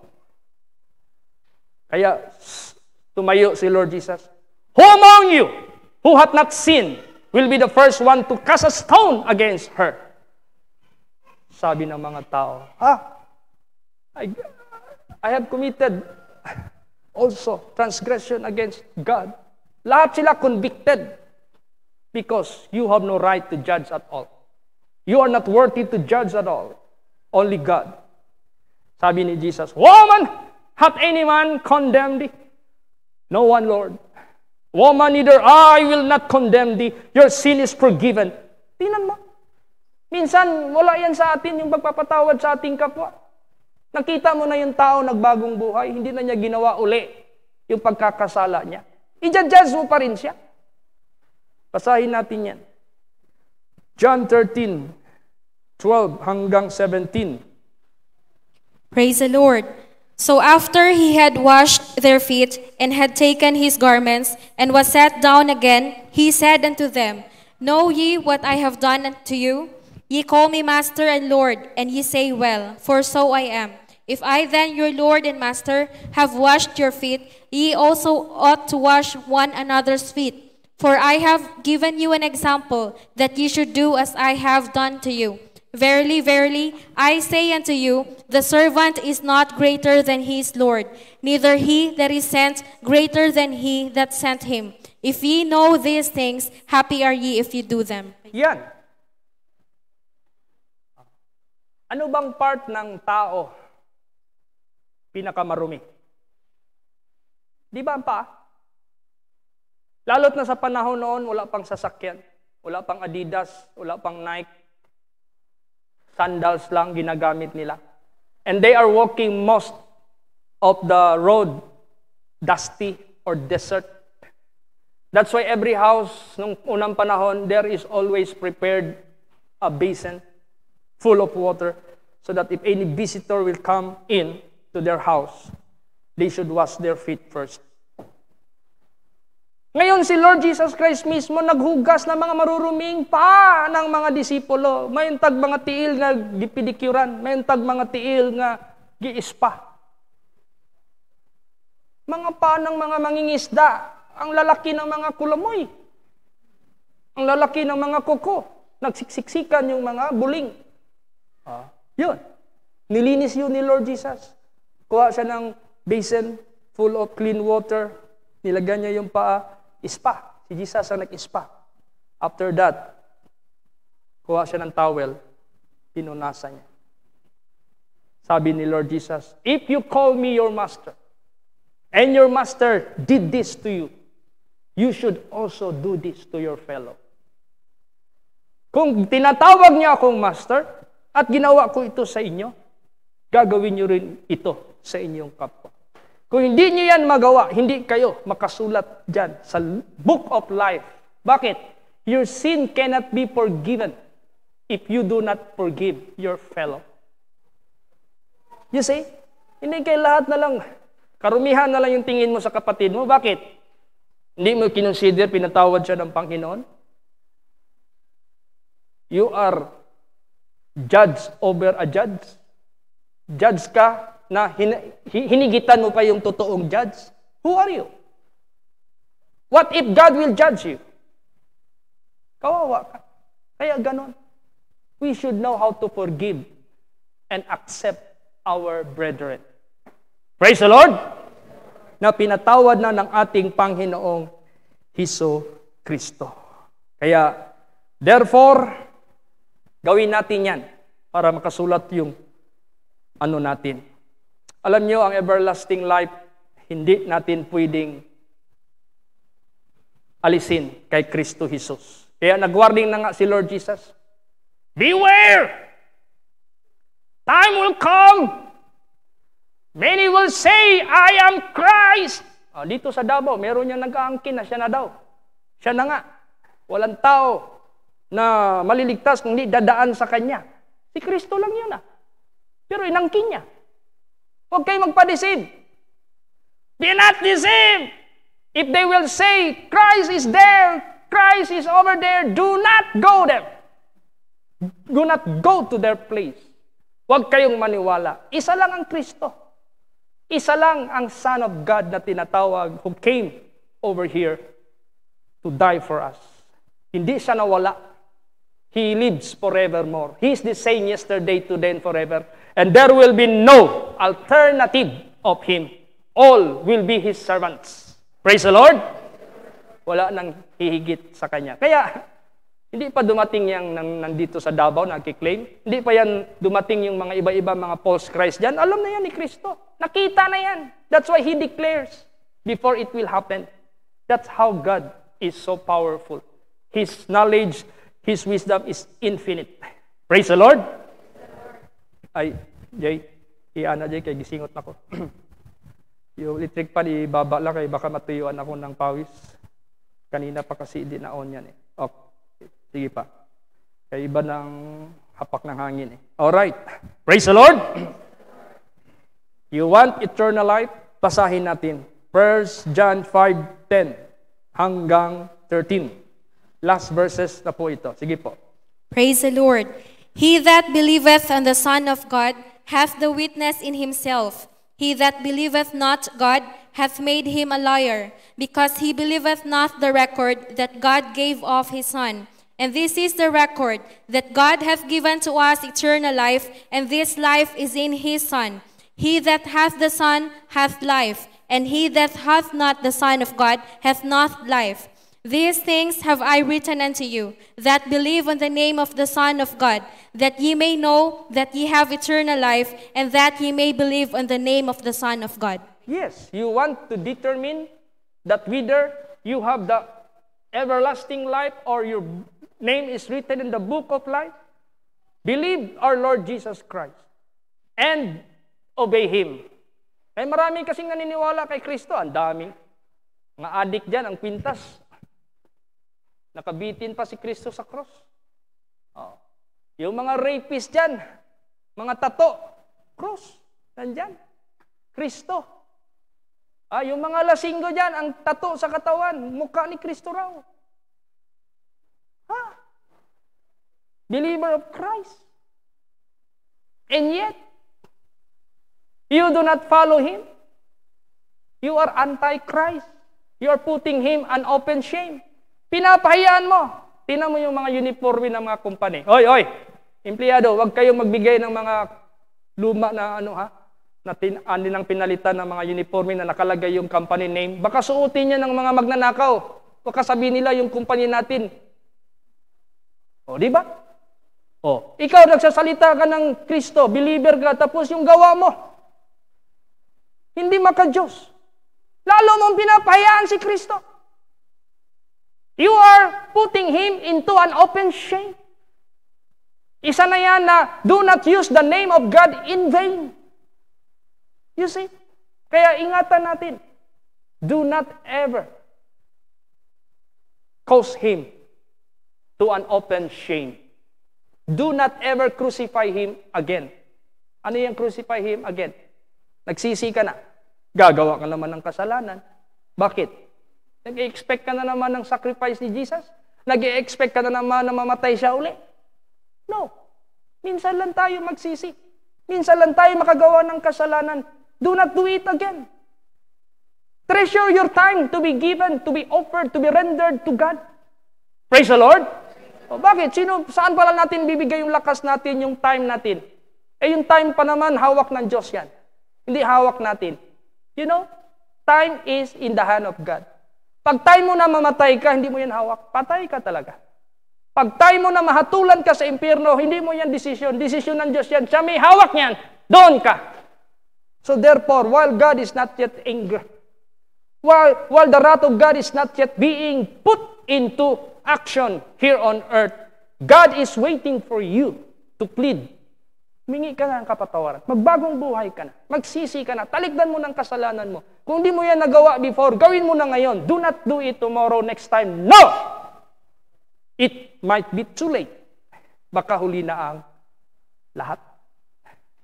Kaya, tumayo si Lord Jesus. Who among you, who hath not sinned, will be the first one to cast a stone against her? Sabi ng mga tao, I have committed also transgression against God. Lahat sila convicted because you have no right to judge at all. You are not worthy to judge at all. Only God. Sabi ni Jesus, Woman, hath any man condemned thee? No one, Lord. Woman, neither I will not condemn thee. Your sin is forgiven. Tingnan mo. Minsan, wala yan sa atin yung pagpapatawad sa ating kapwa. Nakita mo na yung tao nagbagong buhay, hindi na niya ginawa uli yung pagkakasala niya. I-judge mo pa rin siya. Basahin natin yan. John 13:12 hanggang 17. Praise the Lord. So after he had washed their feet and had taken his garments and was sat down again, he said unto them, Know ye what I have done unto you? Ye call me Master and Lord, and ye say well, for so I am. If I then, your Lord and Master, have washed your feet, ye also ought to wash one another's feet. For I have given you an example, that ye should do as I have done to you. Verily, verily, I say unto you, the servant is not greater than his Lord, neither he that is sent greater than he that sent him. If ye know these things, happy are ye if ye do them. Yan. Ano bang part ng tao pinakamarumi? Di ba ang paa? Lalo't na sa panahon noon, wala pang sasakyan, wala pang Adidas, wala pang Nike. Sandals lang ginagamit nila. And they are walking most of the road dusty or desert. That's why every house nung unang panahon, there is always prepared a basin full of water so that if any visitor will come in to their house, they should wash their feet first. Ngayon si Lord Jesus Christ mismo naghugas ng mga maruruming paa ng mga disipulo. May tag mga tiil nga gipidikuran, may tag mga tiil nga giispa. Mga paa ng mga mangingisda, ang lalaki ng mga kulamoy, ang lalaki ng mga kuko, nagsiksiksikan yung mga buling. Yun. Nilinis yun ni Lord Jesus. Kuha siya ng basin full of clean water, nilagyan niya yung paa, ispa. Si Jesus ang nag-ispa. After that, kuha siya ng towel, pinunasan niya. Sabi ni Lord Jesus, if you call me your master, and your master did this to you, you should also do this to your fellow. Kung tinatawag niya akong master, at ginawa ko ito sa inyo, gagawin niyo rin ito sa inyong kapwa. Kung hindi niyo yan magawa, hindi kayo makasulat dyan sa book of life. Bakit? Your sin cannot be forgiven if you do not forgive your fellow. You see? Hindi kayo lahat na lang, karumihan na lang yung tingin mo sa kapatid mo. Bakit? Hindi mo kinonsider, pinatawad siya ng Panginoon? You are judge over a judge. Judge ka na hinigitan mo pa yung totoong judge. Who are you? What if God will judge you? Kawawa ka. Kaya ganon. We should know how to forgive and accept our brethren. Praise the Lord! Na pinatawad na ng ating Panginoong Hesus Kristo. Kaya, therefore, gawin natin yan para makasulat yung ano natin. Alam nyo, ang everlasting life, hindi natin pwedeng alisin kay Kristo Jesus. Kaya nag-warning na nga si Lord Jesus, beware! Time will come. Many will say, I am Christ. Dito sa Davao, meron niyang nag-aangkin na siya na daw. Siya na nga. Walang tao na maliligtas kung hindi dadaan sa kanya. Si Kristo lang yun Pero inangkin niya. Huwag kayo magpa-deceive. Be not deceived. If they will say, Christ is there, Christ is over there, do not go there. Do not go to their place. Huwag kayong maniwala. Isa lang ang Kristo. Isa lang ang Son of God na tinatawag who came over here to die for us. Hindi siya nawala. He lives forevermore. He is the same yesterday, today, and forever. And there will be no alternative of Him. All will be His servants. Praise the Lord! Wala nang hihigit sa Kanya. Kaya, hindi pa dumating yung nandito sa Davao, nagkiklaim. Hindi pa yan dumating yung mga iba-iba, mga false Christ dyan. Alam na yan ni Kristo. Nakita na yan. That's why He declares before it will happen. That's how God is so powerful. His knowledge, His wisdom is infinite. Praise the Lord! Ay, Jay, Jay, kay gisingot na ko. Yung electric pan, ibaba lang kay baka matuyuan ako ng pawis. Kanina pa kasi hindi na-on yan Okay, sige pa. Kaya iba ng hapak ng hangin Alright, praise the Lord! You want eternal life? Basahin natin. 1 John 5:10 hanggang 13. Last verses na po ito. Sige po. Praise the Lord. He that believeth on the Son of God hath the witness in himself. He that believeth not God hath made him a liar, because he believeth not the record that God gave of his Son. And this is the record, that God hath given to us eternal life, and this life is in his Son. He that hath the Son hath life, and he that hath not the Son of God hath not life. These things have I written unto you, that believe on the name of the Son of God, that ye may know that ye have eternal life, and that ye may believe on the name of the Son of God. Yes, you want to determine that whether you have the everlasting life or your name is written in the book of life? Believe our Lord Jesus Christ and obey Him. Eh marami kasing naniniwala kay Kristo. Ang daming mga adik dyan, ang kwintas. Nakabitin pa si Kristo sa cross. Oh. Yung mga rapist dyan, mga tato, cross, nandyan. Kristo. Yung mga lasinggo dyan, ang tato sa katawan, mukha ni Kristo raw. Believer of Christ. And yet, you do not follow Him. You are anti-Christ. You are putting Him an open shame. Pinapahayaan mo. Tingnan mo yung mga uniforme ng mga kumpanya. Oy, empleyado, wag kayong magbigay ng mga luma na nilang pinalitan ng mga uniforme na nakalagay yung company name. Baka suotin niya ng mga magnanakaw. Baka sabihin nila yung kumpanya natin. Di ba? Ikaw nagsasalita ka ng Kristo, believer ka, tapos yung gawa mo, hindi maka-Diyos. Lalo mong pinapahayaan si Kristo. You are putting Him into an open shame. Isa na yan na do not use the name of God in vain. You see? Kaya ingatan natin. Do not ever cause Him to an open shame. Do not ever crucify Him again. Ano yung crucify Him again? Nagsisi ka na. Gagawa ka naman ng kasalanan. Bakit? Nag-i-expect ka na naman ng sacrifice ni Jesus? Nag-i-expect ka na naman na mamatay siya uli? No. Minsan lang tayo magsisi. Minsan lang tayo makagawa ng kasalanan. Do not do it again. Treasure your time to be given, to be offered, to be rendered to God. Praise the Lord. Bakit? Saan pala natin bibigay yung lakas natin, yung time natin? Yung time pa naman, hawak ng Diyos yan. Hindi hawak natin. You know, time is in the hand of God. Pag time mo na mamatay ka, hindi mo yan hawak. Patay ka talaga. Pag time mo na mahatulan ka sa impyerno, hindi mo yan desisyon. Desisyon ng Diyos yan. Siya may hawak yan. Doon ka. So therefore, while God is not yet angry, while the wrath of God is not yet being put into action here on earth, God is waiting for you to plead. Humingi ka na ng kapatawaran. Magbagong buhay ka na. Magsisi ka na. Talikdan mo ng kasalanan mo. Kung di mo yan nagawa before, gawin mo na ngayon. Do not do it tomorrow, next time. No! It might be too late. Baka huli na ang lahat.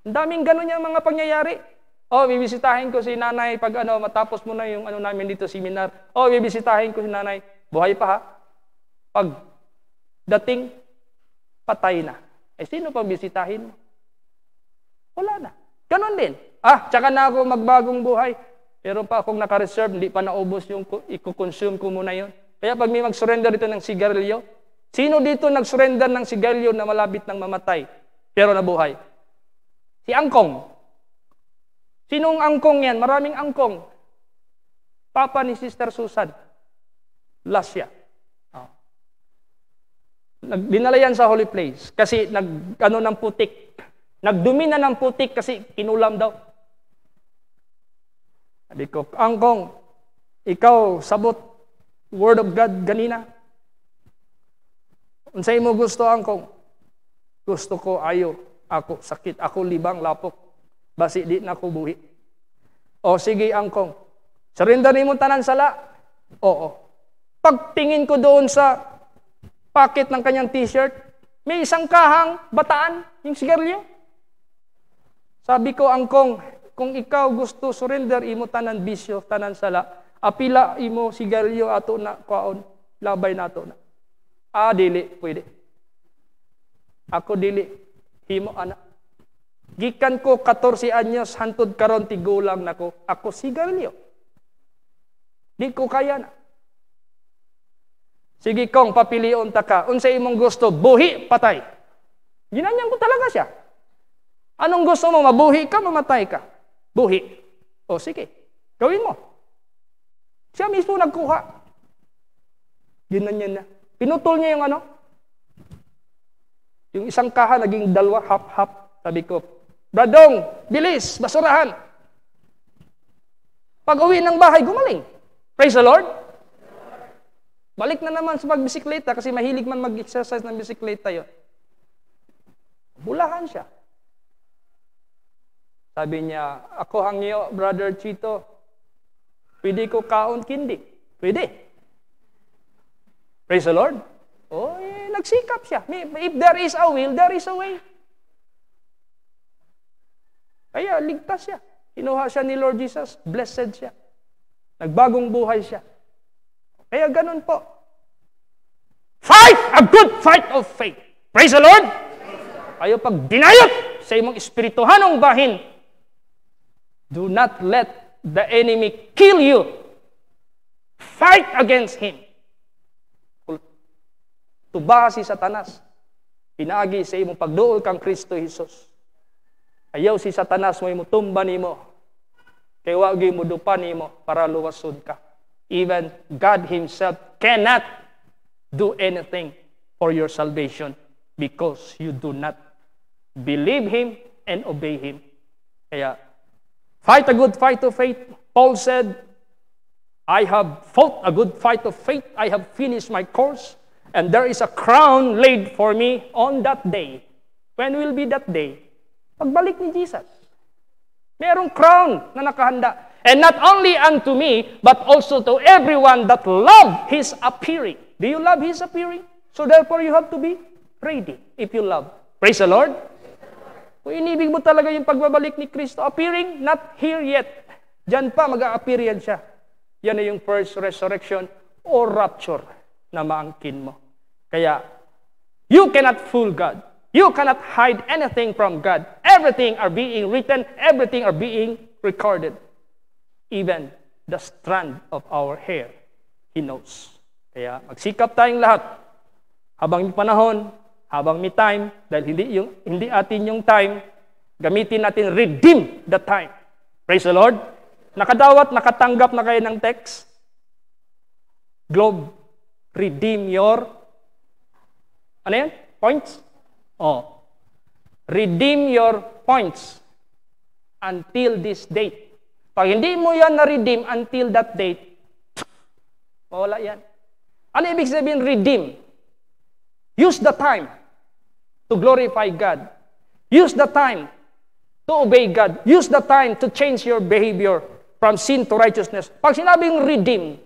Ang daming ganun yung mga pangyayari. Bibisitahin ko si nanay pag matapos mo na yung namin dito seminar. Bibisitahin ko si nanay. Buhay pa ha? Pag dating, patay na. Sino pa bisitahin mo? Wala na. Ganon din. Tsaka na ako magbagong buhay. Pero pa akong naka-reserve, hindi pa naubos yung i-consume ko muna yun. Kaya pag may mag-surrender dito ng sigarilyo, sino dito nag-surrender ng sigarilyo na malapit ng mamatay, pero nabuhay? Si Angkong. Sinong Angkong yan? Maraming Angkong. Papa ni Sister Susan. Lasya. Dinala yan sa holy place kasi ng putik. Nagdumi na ng putik kasi kinulam daw. Sabi ko, Angkong, ikaw sabot word of God ganina. Unsay mo gusto, Angkong? Gusto ko ayo, ako sakit, ako libang lapok. Basi di na ko buhi. Sige, Angkong. Surrender mo tanan sala? Oo. Pagtingin ko doon sa pocket ng kanyang t-shirt, may isang kahang bataan, yung sigarilyo. Sabi ko, Angkong, kung ikaw gusto surrender imo tanan bisyo, tanan sala, apila imo sigarilyo ato na kwaon, labay nato na. Dili, pwede. Ako dili, himo anak. Gikan ko 14 anyos, hantod karon tigulang nako. Ako sigarilyo. Di ko kaya na. Sige kong, papilion ta ka. Unsa imong gusto, buhi, patay. Ginanyan ko talaga siya. Anong gusto mo? Mabuhi ka, mamatay ka? Buhi. Sige. Gawin mo. Siya mismo nagkuha. Ginanyan na. Pinutol niya yung ano? Yung isang kaha, naging dalawa, half-half. Sabi ko, Bradong, bilis, basurahan. Pag uwi ng bahay, gumaling. Praise the Lord. Balik na naman sa pagbisikleta kasi mahilig man mag-exercise ng bisikleta yun. Bulahan siya. Sabi niya, ako hangyo, Brother Chito, pwede ko kaon kindi. Pwede. Praise the Lord. Oh, nagsikap siya. If there is a will, there is a way. Kaya ligtas siya. Kinuha siya ni Lord Jesus, blessed siya. Nagbagong buhay siya. Kaya ganun po. Fight a good fight of faith. Praise the Lord. Kayo pag dinayot sa imong espirituhanong bahin, do not let the enemy kill you. Fight against him. Tubaha si Satanas. Pinagi sa imong pagduol kang Kristo Jesus. Ayaw si Satanas mo tumba nimo. Kay wagi mo dupan nimo para luwasod ka. Even God Himself cannot do anything for your salvation because you do not believe Him and obey Him. Kaya, fight a good fight of faith. Paul said, I have fought a good fight of faith. I have finished my course. And there is a crown laid for me on that day. When will be that day? Pagbalik ni Jesus. Merong crown na nakahanda. And not only unto me, but also to everyone that love His appearing. Do you love His appearing? So therefore, you have to be ready if you love. Praise the Lord. Kung inibig mo talaga yung pagbabalik ni Kristo, appearing, not here yet. Diyan pa, mag-a-appear yan siya. Yan na yung first resurrection or rapture na maangkin mo. Kaya, you cannot fool God. You cannot hide anything from God. Everything are being written. Everything are being recorded. Even the strand of our hair, He knows. Kaya magsikap tayong lahat. Habang may panahon, habang may time, dahil hindi atin yung time, gamitin natin, redeem the time. Praise the Lord. Nakadawat, nakatanggap na kayo ng text. Globe, redeem your, ano yan? Points? Oh. Redeem your points until this date. Pag hindi mo yan na-redeem until that date, mawala yan. Ano ibig sabihin redeem? Use the time to glorify God. Use the time to obey God. Use the time to change your behavior from sin to righteousness. Pag sinabing redeem,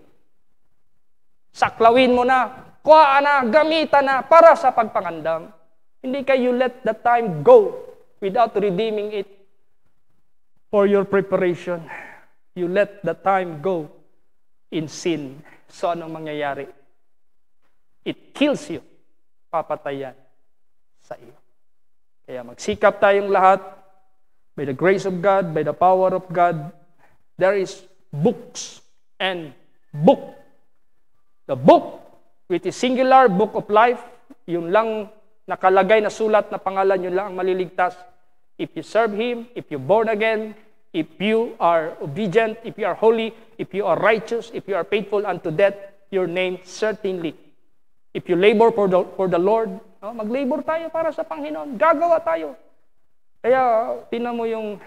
saklawin mo na, kuhaan na, gamitan na para sa pagpangandam. Hindi kayo let the time go without redeeming it for your preparation. You let the time go in sin. So anong mangyayari? It kills you. Papatayan sa iyo. Kaya magsikap tayong lahat. By the grace of God, by the power of God, there is books and book. The book, which is singular, book of life, yung lang nakalagay na sulat na pangalan, yun lang ang maliligtas. If you serve Him, if you're born again, if you are obedient, if you are holy, if you are righteous, if you are faithful unto death, your name certainly. If you labor for the Lord, mag-labor tayo para sa Panginoon. Gagawa tayo. Kaya, tinan mo yung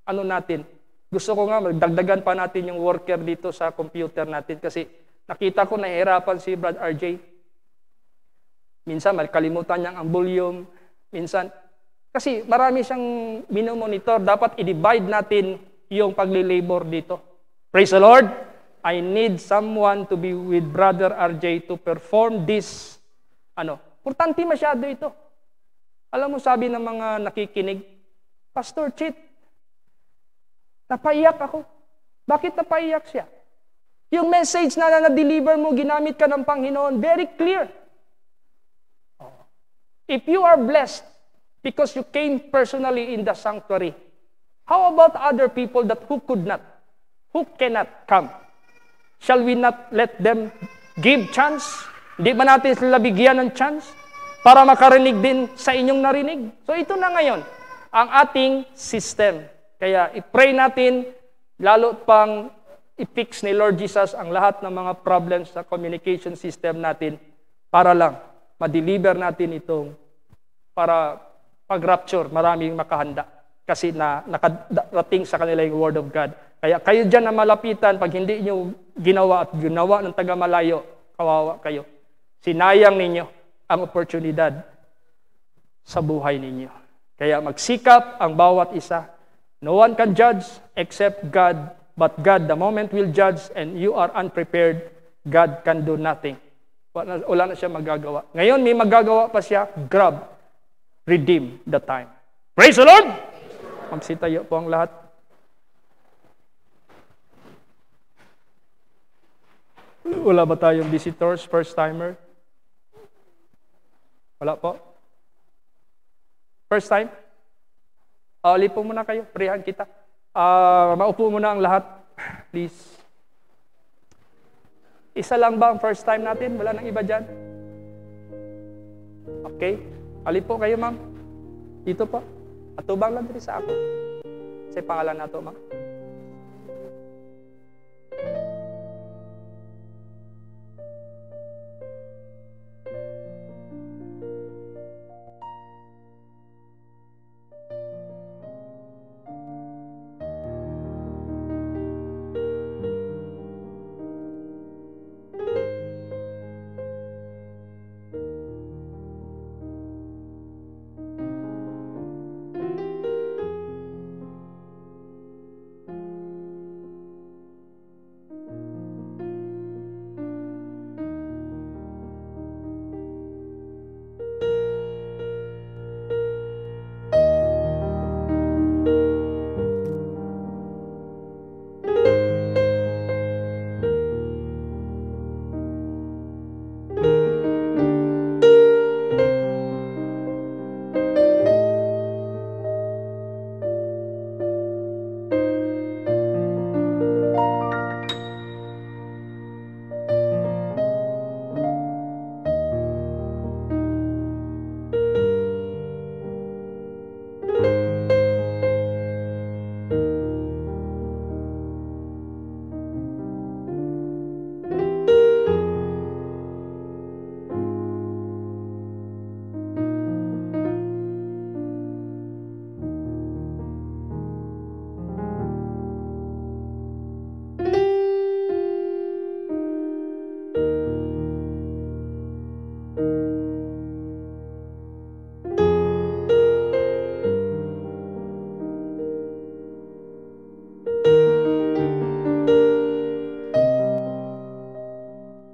ano natin. Gusto ko nga, magdagdagan pa natin yung worker dito sa computer natin kasi nakita ko nahihirapan si Brad RJ. Minsan, kalimutan niya ang volume. Minsan, kasi marami siyang minomonitor. Dapat i-divide natin yung pagli-labor dito. Praise the Lord. I need someone to be with Brother RJ to perform this. Importante masyado ito. Alam mo, sabi ng mga nakikinig, Pastor Chit, napaiyak ako. Bakit napaiyak siya? Yung message na na-deliver mo, ginamit ka ng Panginoon, very clear. If you are blessed because you came personally in the sanctuary, how about other people who cannot come? Shall we not let them give chance? Hindi ba natin sila bigyan ng chance para makarinig din sa inyong narinig? So ito na ngayon, ang ating system. Kaya i-pray natin, lalo pang i-fix ni Lord Jesus ang lahat ng mga problems sa communication system natin para lang ma-deliver natin itong para pag-rapture, maraming makahanda. Kasi nakarating sa kanila yung Word of God. Kaya kayo dyan na malapitan, pag hindi nyo ginawa at ginawa ng taga-malayo, kawawa kayo. Sinayang ninyo ang oportunidad sa buhay ninyo. Kaya magsikap ang bawat isa. No one can judge except God. But God, the moment will judge and you are unprepared, God can do nothing. Wala na siya magagawa. Ngayon, may magagawa pa siya, grab, redeem the time. Praise the Lord! Magsitayo po ang lahat. Wala ba tayong visitors, first-timer? Wala po? First time? Lipo muna kayo, prihan kita. Maupo muna ang lahat, please. Isa lang ba ang first time natin? Wala nang iba dyan? Okay. Alipo kayo, ma'am. Dito po. Atubang lang din sa ako. Sa pangalan na to, ma'am.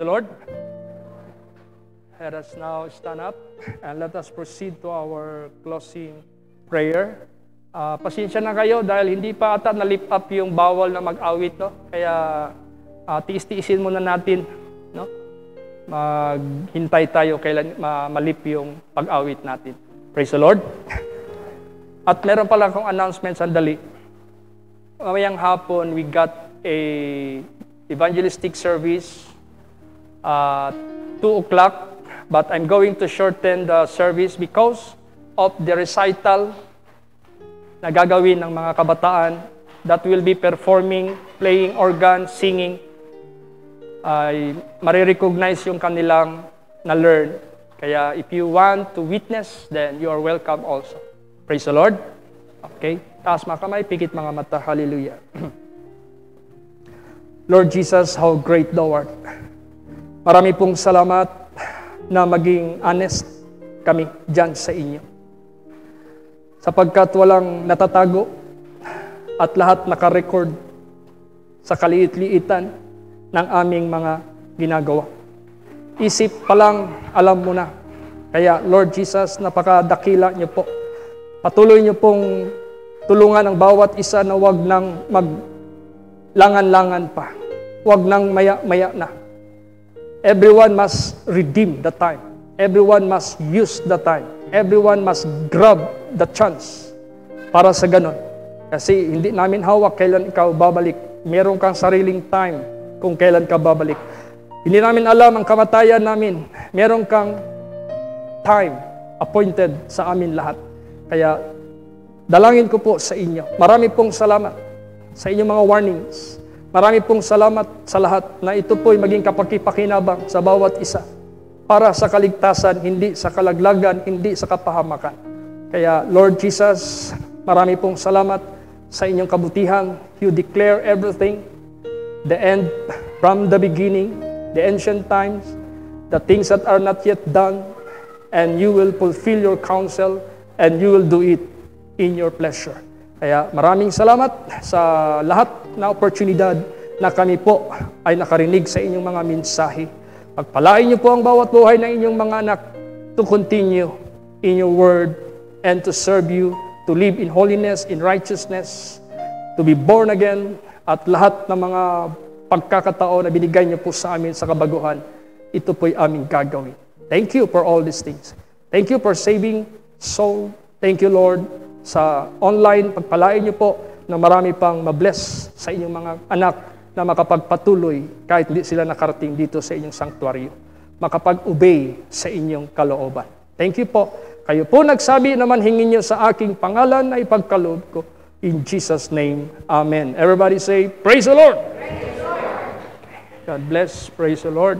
Lord, let us now stand up and let us proceed to our closing prayer. Pasensya na kayo dahil hindi pa ata na-lift up yung bawal na mag-awit, no? Kaya tiis-tiisin muna natin, no? Maghintay tayo kailan malip yung pag-awit natin. Praise the Lord. At meron pala akong announcement sandali. Mamayang hapon, we got a evangelistic service at 2 o'clock, but I'm going to shorten the service because of the recital na gagawin ng mga kabataan that will be performing, playing organ, singing. Ay marirecognize yung kanilang na-learn. Kaya if you want to witness, then you are welcome also. Praise the Lord. Okay, taas mga kamay, pikit mga mata. Hallelujah. Lord Jesus, how great thou art. Marami pong salamat na maging honest kami dyan sa inyo. Sapagkat walang natatago at lahat nakarecord sa kaliit-liitan ng aming mga ginagawa. Isip pa lang, alam mo na. Kaya Lord Jesus, napakadakila niyo po. Patuloy niyo pong tulungan ang bawat isa na wag nang maglangan-langan pa. Wag nang maya-maya na. Everyone must redeem the time. Everyone must use the time. Everyone must grab the chance para sa ganon. Kasi hindi namin hawak kailan ikaw babalik. Meron kang sariling time kung kailan ka babalik. Hindi namin alam ang kamatayan namin. Meron kang time appointed sa amin lahat. Kaya dalangin ko po sa inyo. Marami pong salamat sa inyong mga warnings. Marami pong salamat sa lahat na ito po'y maging kapakipakinabang sa bawat isa para sa kaligtasan, hindi sa kalaglagan, hindi sa kapahamakan. Kaya Lord Jesus, marami pong salamat sa inyong kabutihan. You declare everything, the end from the beginning, the ancient times, the things that are not yet done, and you will fulfill your counsel, and you will do it in your pleasure. Kaya maraming salamat sa lahat na oportunidad na kami po ay nakarinig sa inyong mga mensahe. Pagpalain niyo po ang bawat buhay ng inyong mga anak to continue in your word and to serve you, to live in holiness, in righteousness, to be born again, at lahat ng mga pagkakataon na binigay niyo po sa amin sa kabaguhan, ito po'y aming gagawin. Thank you for all these things. Thank you for saving soul. Thank you, Lord, sa online. Pagpalain niyo po na marami pang mabless sa inyong mga anak na makapagpatuloy kahit hindi sila nakarating dito sa inyong sanctuaryo. Makapag-obey sa inyong kalooban. Thank you po. Kayo po nagsabi naman, hingin niyo sa aking pangalan na ipagkaloob ko. In Jesus' name, Amen. Everybody say, Praise the Lord! Praise the Lord! God bless. Praise the Lord.